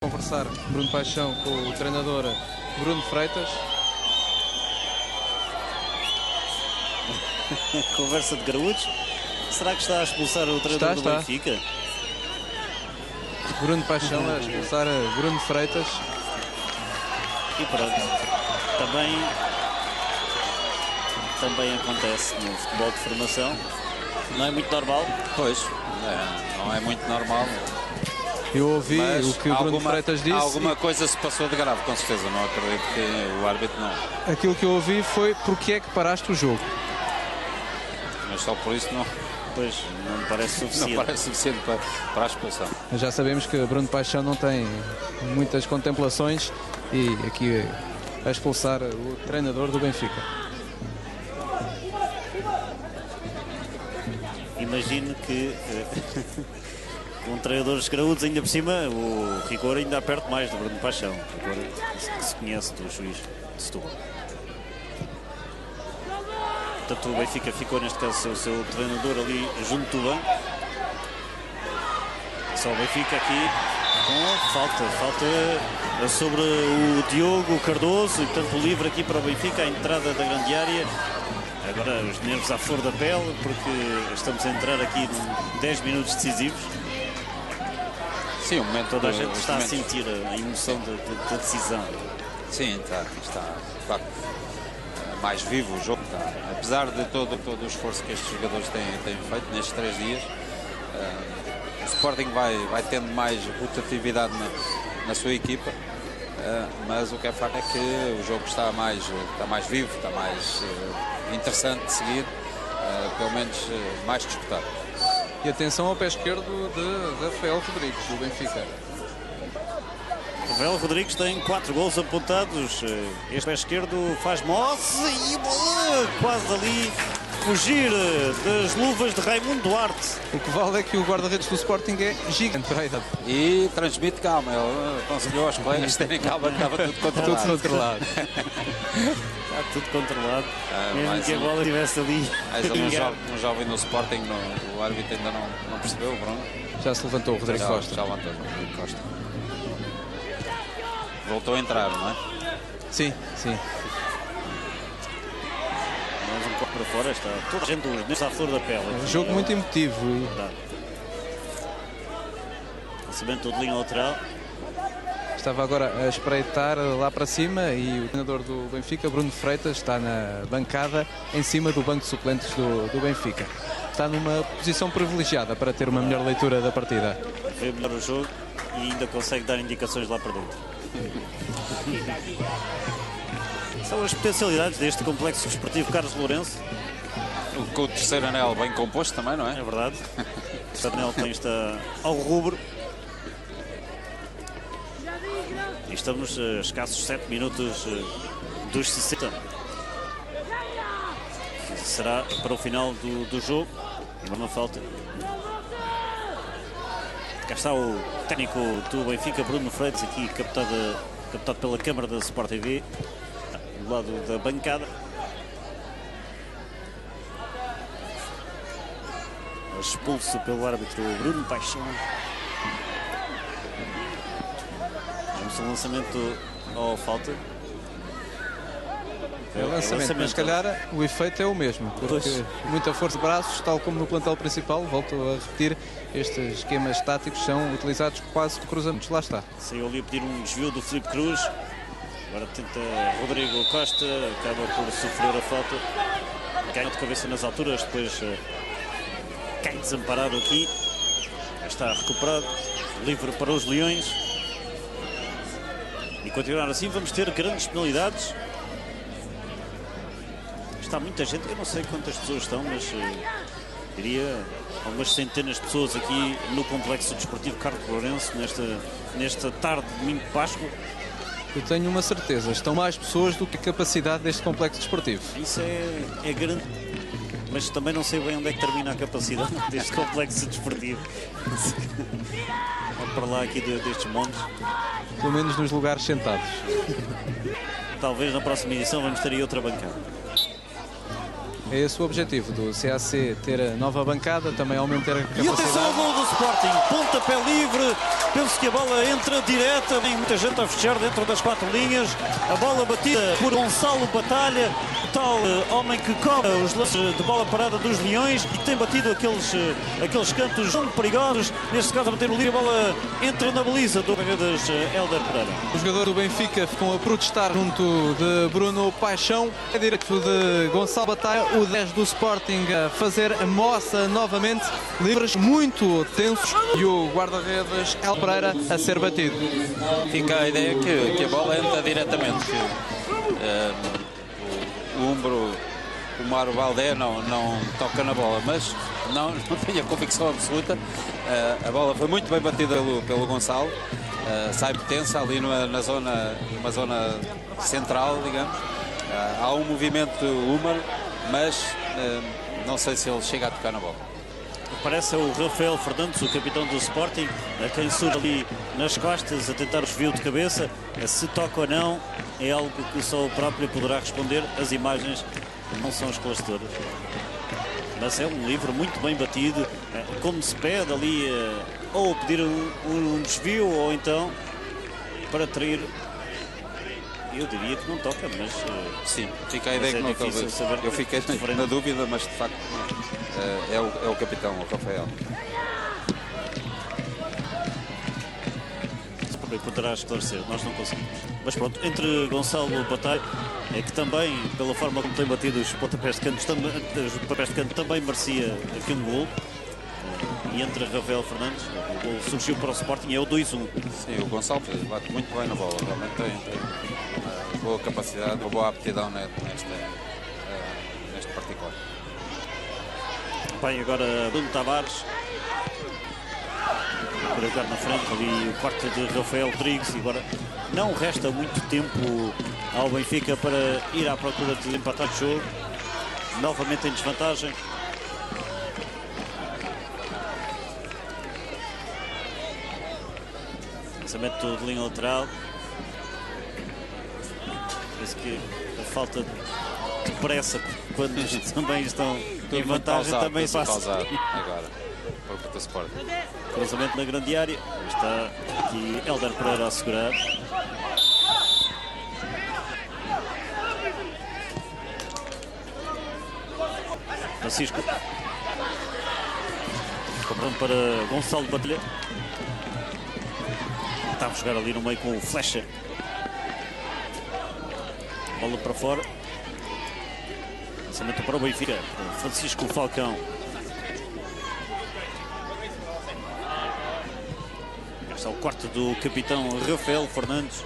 Conversar Bruno Paixão com o treinador Bruno Freitas. Conversa de graúdos. Será que está a expulsar o treinador do Benfica? Bruno Paixão a expulsar Bruno Freitas. E pronto. Também acontece no futebol de formação. Não é muito normal. Pois, não é muito normal. Eu ouvi o que o Bruno Freitas disse. Alguma coisa se passou de grave, com certeza. Não acredito que o árbitro não. Aquilo que eu ouvi foi: porque é que paraste o jogo? Mas só por isso não. Pois, não me parece suficiente. Não parece suficiente para a expulsão. Mas já sabemos que Bruno Paixão não tem muitas contemplações e aqui a expulsar o treinador do Benfica. Imagino que com treinadores graúdos ainda por cima, o rigor ainda perto mais do Bruno Paixão. O rigor que se conhece do juiz de Setúbal. Portanto, o Benfica ficou, neste caso, o seu treinador ali junto do banco. Só o Benfica aqui com falta sobre o Diogo Cardoso, e portanto livre aqui para o Benfica, a entrada da grande área. Agora os nervos à flor da pele, porque estamos a entrar aqui em 10 minutos decisivos. Sim, o momento toda a gente está a sentir a emoção da decisão. Sim, está de facto mais vivo o jogo. Está. Apesar de todo o esforço que estes jogadores têm feito nestes 3 dias, o Sporting vai tendo mais rotatividade na sua equipa, mas o que é facto é que o jogo está mais vivo, está mais interessante de seguir, pelo menos mais disputado. E atenção ao pé esquerdo de Rafael Rodrigues, do Benfica. Rafael Rodrigues tem 4 gols apontados. Este pé esquerdo faz mosse e bola quase ali fugir das luvas de Raimundo Duarte. O que vale é que o guarda-redes do Sporting é gigante. E transmite calma. Ele conseguiu aos colegas terem calma, que estava tudo controlado. Tudo controlado. Está tudo controlado. Mesmo mais que a bola estivesse ali. Mais ali um jovem no Sporting, o árbitro ainda não percebeu, Bruno. Já se levantou o Rodrigo Costa. Já levantou o Rodrigo Costa. Voltou a entrar, não é? Sim, sim. Mais um pouco para fora, está toda a gente nesta à flor da pele. É um jogo muito emotivo. Lançamento de linha lateral. Estava agora a espreitar lá para cima e o treinador do Benfica, Bruno Freitas, está na bancada em cima do banco de suplentes do Benfica. Está numa posição privilegiada para ter uma melhor leitura da partida. Vê melhor o jogo e ainda consegue dar indicações lá para dentro. São as potencialidades deste complexo desportivo Carlos Lourenço. Com o terceiro anel bem composto também, não é? É verdade. O anel tem está ao rubro. E estamos a escassos 7 minutos dos 60. Será para o final do jogo. E uma falta. Cá está o técnico do Benfica, Bruno Freitas, aqui captado pela câmara da Sport TV, do lado da bancada. Expulso pelo árbitro Bruno Paixão. Vamos ao lançamento ou falta. É o lançamento, mas se calhar o efeito é o mesmo, porque muita força de braços, tal como no plantel principal, volto a repetir, estes esquemas táticos são utilizados quase cruzamentos. Lá está. Saiu ali a pedir um desvio do Filipe Cruz. Agora tenta Rodrigo Costa, acaba por sofrer a falta. Ganha de cabeça nas alturas, depois cai desamparado aqui. Está recuperado, livre para os Leões. E continuar assim vamos ter grandes penalidades. Está muita gente, eu não sei quantas pessoas estão, mas diria algumas centenas de pessoas aqui no complexo desportivo Carlos Lourenço nesta tarde de domingo de Páscoa. Eu tenho uma certeza, estão mais pessoas do que a capacidade deste complexo desportivo. Isso é grande, mas também não sei bem onde é que termina a capacidade deste complexo desportivo. Vamos para lá aqui destes montes. Pelo menos nos lugares sentados. Talvez na próxima edição vamos ter aí outra bancada. É esse o objetivo do CAC, ter a nova bancada, também aumentar a capacidade. E atenção ao gol do Sporting, pontapé livre, penso que a bola entra direta, tem muita gente a fechar dentro das 4 linhas, a bola batida por Gonçalo Batalha, o tal homem que cobra os lances de bola parada dos Leões e tem batido aqueles cantos tão perigosos, neste caso a bater o livre, a bola entra na baliza do guarda-redes Hélder Pereira. Os jogadores do Benfica ficam a protestar junto de Bruno Paixão, é direito de Gonçalo Batalha, o 10 do Sporting a fazer a moça novamente, livres muito tensos e o guarda-redes Hélder Pereira a ser batido. Fica a ideia que a bola entra diretamente, que o Umbro, o Mário Baldé não toca na bola, mas não tenho a convicção absoluta. A bola foi muito bem batida pelo Gonçalo, sai tensa ali numa zona central, digamos. Há um movimento húmero, mas não sei se ele chega a tocar na bola. Parece o Rafael Fernandes, o capitão do Sporting, a quem surge ali nas costas a tentar o desvio de cabeça. Se toca ou não é algo que só o próprio poderá responder. As imagens não são esclarecedoras, mas é um livro muito bem batido, como se pede ali ou pedir um desvio ou então para trair. Eu diria que não toca, mas sim, fica a ideia que não toca. Eu fiquei na dúvida, mas de facto é o capitão, o Rafael. Também poderá esclarecer, nós não conseguimos. Mas pronto, entre Gonçalo Batalha, que também, pela forma como tem batido os pontapés de canto, também merecia aqui um gol. E entre Rafael Fernandes, o gol surgiu para o Sporting, é o 2-1. Sim, o Gonçalo bate muito bem na bola, realmente tem boa capacidade, uma boa aptidão neste particular. Bem, agora Bruno Tavares para jogar na frente, ali o quarto de Rafael Rodrigues, e agora não resta muito tempo ao Benfica para ir à procura de empatar o jogo, novamente em desvantagem. Lançamento de linha lateral. Parece que a falta de pressa quando também estão em vantagem, também se passa. Agora, para o Sport. Cruzamento na grande área, está aqui Hélder Pereira a segurar. Francisco. Cobrando para Gonçalo Batalha. Está a jogar ali no meio com o Flecha. Bola para fora. Lançamento para o Benfica. Francisco Falcão. Este é o quarto do capitão Rafael Fernandes.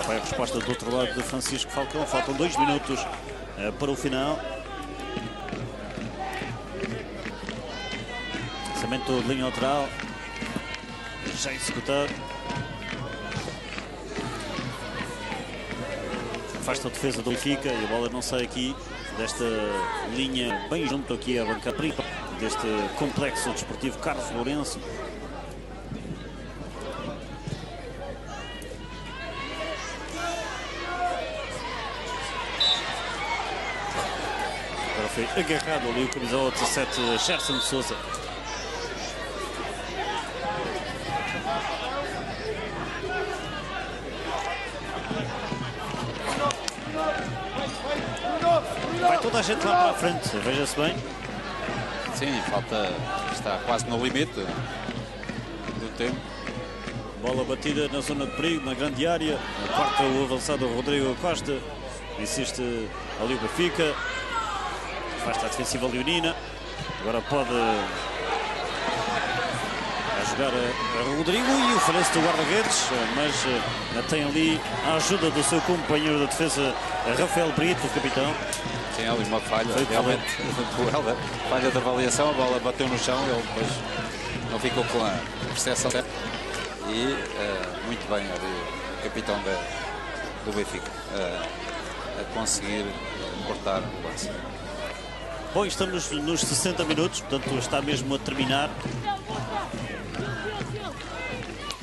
Vai a resposta do outro lado de Francisco Falcão. Faltam 2 minutos para o final. Lançamento de linha lateral. Já executado. Afasta a defesa do Benfica e a bola não sai aqui desta linha bem junto aqui à bancada deste complexo desportivo Carlos Lourenço. Agora foi agarrado ali o camisola 17, Gerson de Sousa. Vai toda a gente lá para a frente, veja-se bem. Sim, está quase no limite do tempo. Bola batida na zona de perigo, na grande área. Corta o avançado Rodrigo Costa. Insiste ali o Benfica. Afasta a defensiva leonina. Agora pode jogar a Rodrigo e oferece do guarda-redes, mas tem ali a ajuda do seu companheiro de defesa, Rafael Brito, o capitão. Sim, ali uma falha, realmente, falha de avaliação, a bola bateu no chão, ele depois não ficou com a percepção certa. E muito bem ali o capitão do Benfica a conseguir cortar o lance. Bom, estamos nos 60 minutos, portanto está mesmo a terminar.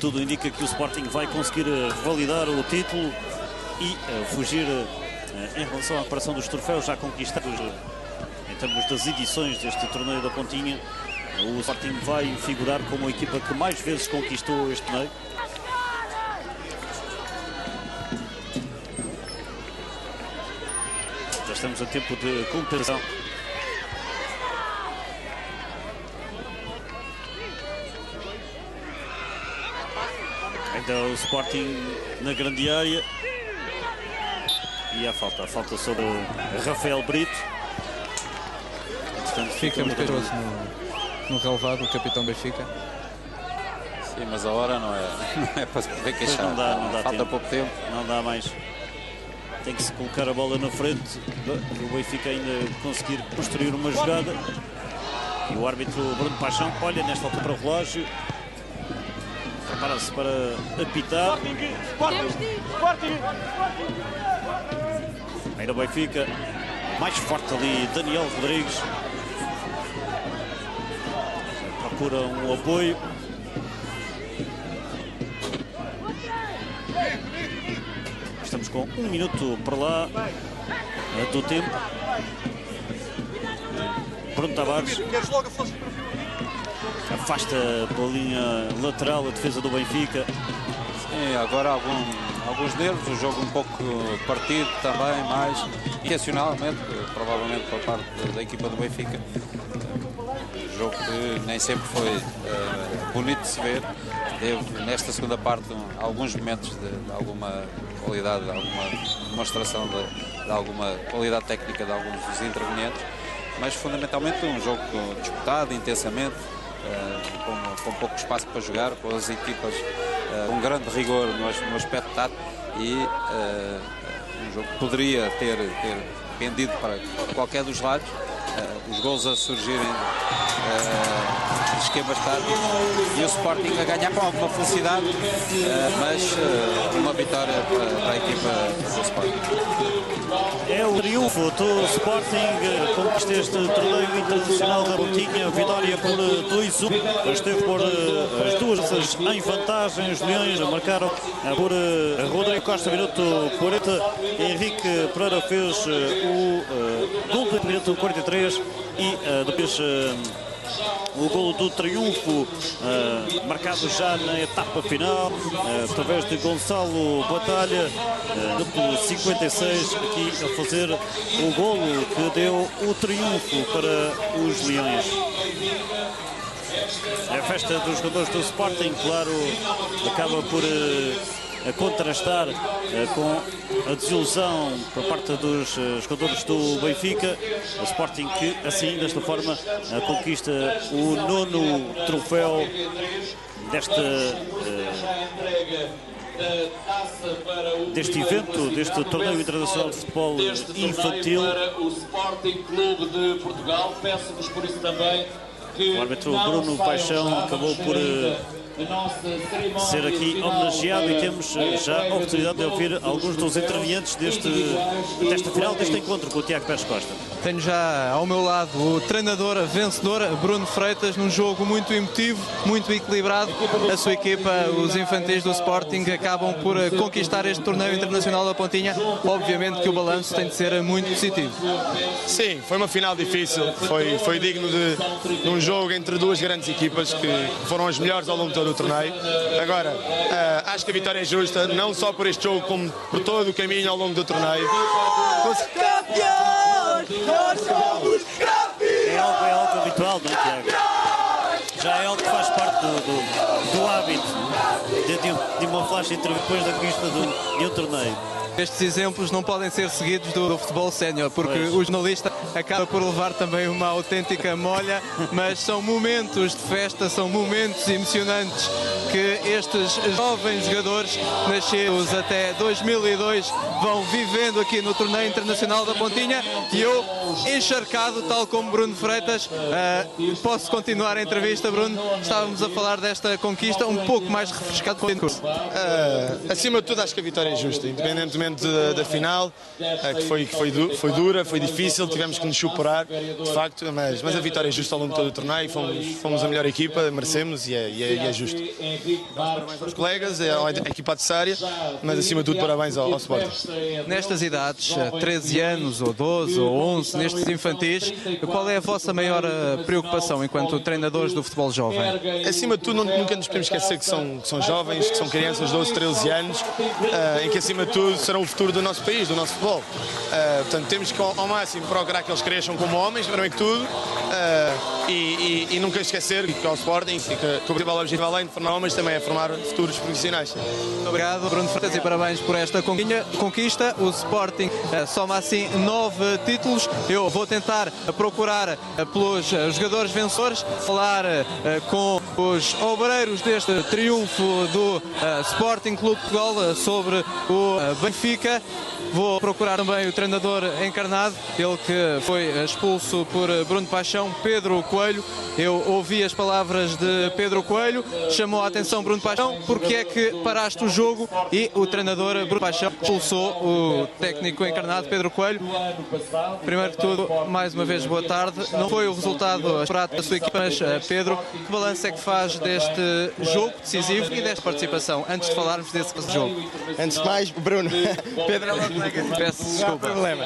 Tudo indica que o Sporting vai conseguir validar o título e fugir em relação à reparação dos troféus já conquistados em termos das edições deste torneio da Pontinha. O Sporting vai figurar como a equipa que mais vezes conquistou este torneio. Já estamos a tempo de compensação. Ainda o Sporting na grande área. E a falta sobre Rafael Brito. Portanto, fica muito perigoso no relevado, o capitão Benfica. Sim, mas a hora não é para se poder queixar. Não dá falta tempo. Pouco tempo. Não dá mais. Tem que se colocar a bola na frente. O Benfica ainda conseguir construir uma jogada. E o árbitro Bruno Paixão olha nesta altura para o relógio. Prepara-se para apitar. Ainda o Benfica. Mais forte ali Daniel Rodrigues. Procura um apoio. Estamos com 1 minuto para lá do tempo. Bruno Tavares afasta pela linha lateral a defesa do Benfica. Sim, agora alguns nervos, o jogo um pouco partido também, mais intencionalmente, provavelmente por parte da equipa do Benfica. Um jogo que nem sempre foi bonito de se ver. Teve nesta segunda parte alguns momentos de alguma qualidade, de alguma demonstração de alguma qualidade técnica de alguns dos intervenientes, mas fundamentalmente um jogo disputado intensamente, com pouco espaço para jogar, com as equipas com grande rigor no aspecto tático e um jogo que poderia ter pendido para qualquer dos lados. Os gols a surgirem de esquemas táticos, e o Sporting a ganhar com alguma felicidade, mas uma vitória para a equipa do Sporting. É o triunfo do Sporting, conquista este torneio internacional da Pontinha, vitória por 2-1. Esteve por as duas em vantagem. Os Leões marcaram por Rodrigo Costa, minuto 40. Henrique Pereira fez o gol do minuto 43 e depois o golo do triunfo, marcado já na etapa final, através de Gonçalo Batalha, no 56, aqui a fazer o golo que deu o triunfo para os Leões. A festa dos jogadores do Sporting, claro, acaba por a contrastar com a desilusão por parte dos jogadores do Benfica. O Sporting que assim, desta forma, conquista o 9º troféu deste evento, deste torneio internacional de futebol infantil. O Sporting Clube de Portugal, peço-vos por isso também que o árbitro Bruno Paixão acabou por ser aqui homenageado e temos já a oportunidade de ouvir alguns dos intervenientes desta final, deste encontro com o Tiago Pérez Costa. Tenho já ao meu lado o treinador vencedor, Bruno Freitas, num jogo muito emotivo, muito equilibrado. A sua equipa, os infantis do Sporting, acabam por conquistar este torneio internacional da Pontinha. Obviamente que o balanço tem de ser muito positivo. Sim, foi uma final difícil, foi digno de um jogo entre duas grandes equipas que foram as melhores ao longo de todo o torneio. Agora, acho que a vitória é justa, não só por este jogo, como por todo o caminho ao longo do torneio. É algo habitual, não é, Tiago? Já é algo que faz parte do hábito de uma flash depois da conquista de um torneio. Estes exemplos não podem ser seguidos do futebol sénior, porque o jornalista acaba por levar também uma autêntica molha, mas são momentos de festa, são momentos emocionantes que estes jovens jogadores, nascidos até 2002, vão vivendo aqui no torneio internacional da Pontinha. E eu, encharcado, tal como Bruno Freitas, posso continuar a entrevista, Bruno? Estávamos a falar desta conquista um pouco mais refrescado com o curso. Acima de tudo, acho que a vitória é justa, independentemente da final, que foi dura, foi difícil, tivemos que nos superar, de facto, mas a vitória é justa ao longo de todo o torneio, fomos a melhor equipa, merecemos e é justo. Parabéns aos colegas, à equipa adversária, mas acima de tudo parabéns ao Sporting. Nestas idades, 13 anos, ou 12, ou 11, nestes infantis, qual é a vossa maior preocupação enquanto treinadores do futebol jovem? Acima de tudo, nunca nos podemos esquecer que são jovens, que são crianças de 12, 13 anos, em que acima de tudo serão o futuro do nosso país, do nosso futebol. Portanto, temos que ao máximo procurar que eles cresçam como homens, primeiro que tudo, e nunca esquecer que ao Sporting, que o principal objetivo além de formar homens também é formar futuros profissionais. Muito obrigado, Bruno Freitas, e parabéns por esta conquista. O Sporting soma assim 9 títulos. Eu vou tentar procurar pelos jogadores vencedores, falar com os obreiros deste triunfo do Sporting Clube de Portugal sobre o Benfica. Vou procurar também o treinador encarnado, ele que foi expulso por Bruno Paixão, Pedro Coelho. Eu ouvi as palavras de Pedro Coelho, chamou a atenção Bruno Paixão, porque é que paraste o jogo, e o treinador Bruno Paixão expulsou o técnico encarnado Pedro Coelho. Primeiro que tudo, mais uma vez, boa tarde. Não foi o resultado esperado da sua equipa, mas Pedro, que balanço é que faz deste jogo decisivo e desta participação, antes de falarmos desse jogo? Antes de mais, Bruno, Pedro é uma colega. Peço desculpa. Não há problema.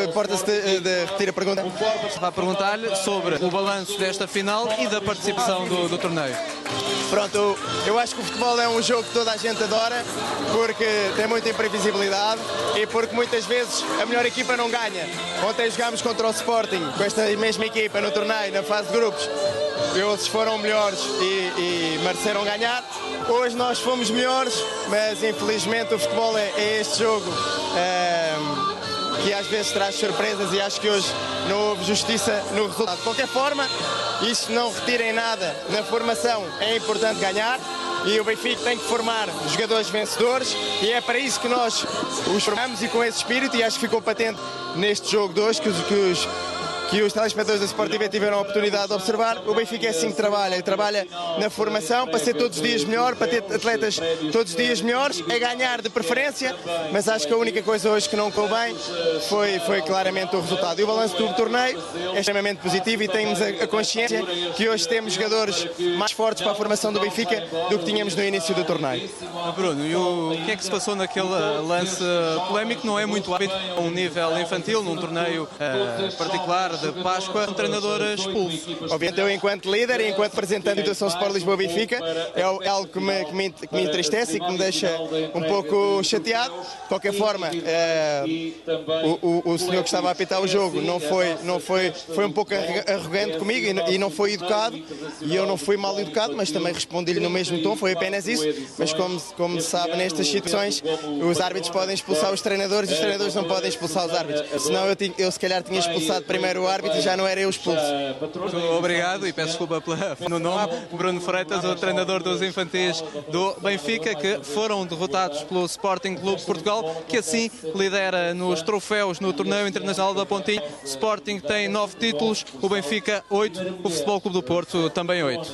Importa-se de repetir a pergunta? Estava a perguntar-lhe sobre o balanço desta final e da participação do torneio. Pronto, eu acho que o futebol é um jogo que toda a gente adora, porque tem muita imprevisibilidade e porque muitas vezes a melhor equipa não ganha. Ontem jogámos contra o Sporting, com esta mesma equipa no torneio, na fase de grupos. Eles foram melhores e mereceram ganhar. Hoje nós fomos melhores, mas infelizmente o futebol é este jogo que às vezes traz surpresas, e acho que hoje não houve justiça no resultado. De qualquer forma, isto não retira em nada na formação, é importante ganhar, e o Benfica tem que formar jogadores vencedores, e é para isso que nós os formamos, e com esse espírito, e acho que ficou patente neste jogo de hoje que que os telespectadores da Sport TV tiveram a oportunidade de observar. O Benfica é assim que trabalha, ele trabalha na formação para ser todos os dias melhor, para ter atletas todos os dias melhores, a ganhar de preferência, mas acho que a única coisa hoje que não correu bem foi claramente o resultado. E o balanço do torneio é extremamente positivo e temos a consciência que hoje temos jogadores mais fortes para a formação do Benfica do que tínhamos no início do torneio. Bruno, e o que é que se passou naquele lance polémico? Não é muito hábito a um nível infantil, num torneio particular de Páscoa, um treinador expulso. Obviamente eu, enquanto líder e enquanto representante da Associação Sport Lisboa Benfica, é algo que me entristece e que me deixa um pouco chateado. De qualquer forma, o senhor que estava a apitar o jogo foi um pouco arrogante comigo e não foi educado, e eu não fui mal educado, mas também respondi-lhe no mesmo tom, foi apenas isso. Mas como se sabe, nestas situações os árbitros podem expulsar os treinadores e os treinadores não podem expulsar os árbitros. Senão eu se calhar tinha expulsado primeiro o árbitro e já não era eu expulso. Muito obrigado e peço desculpa no nome. Bruno Freitas, o treinador dos infantis do Benfica, que foram derrotados pelo Sporting Clube de Portugal, que assim lidera nos troféus no Torneio Internacional da Pontinha. O Sporting tem 9 títulos, o Benfica 8, o Futebol Clube do Porto também 8.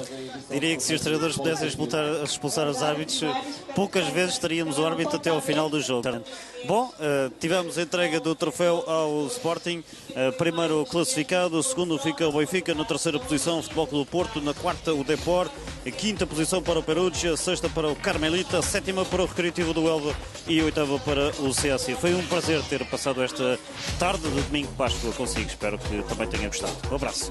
Diria que se os treinadores pudessem expulsar os árbitros, poucas vezes teríamos o árbitro até ao final do jogo. Bom, tivemos a entrega do troféu ao Sporting, primeiro classificado, segundo fica o Benfica, na terceira posição o Futebol Clube do Porto, na quarta o Depor, a quinta posição para o Perugia, a sexta para o Carmelita, a sétima para o Recreativo do Elva e a oitava para o CSI. Foi um prazer ter passado esta tarde de domingo de Páscoa consigo, espero que também tenha gostado. Um abraço.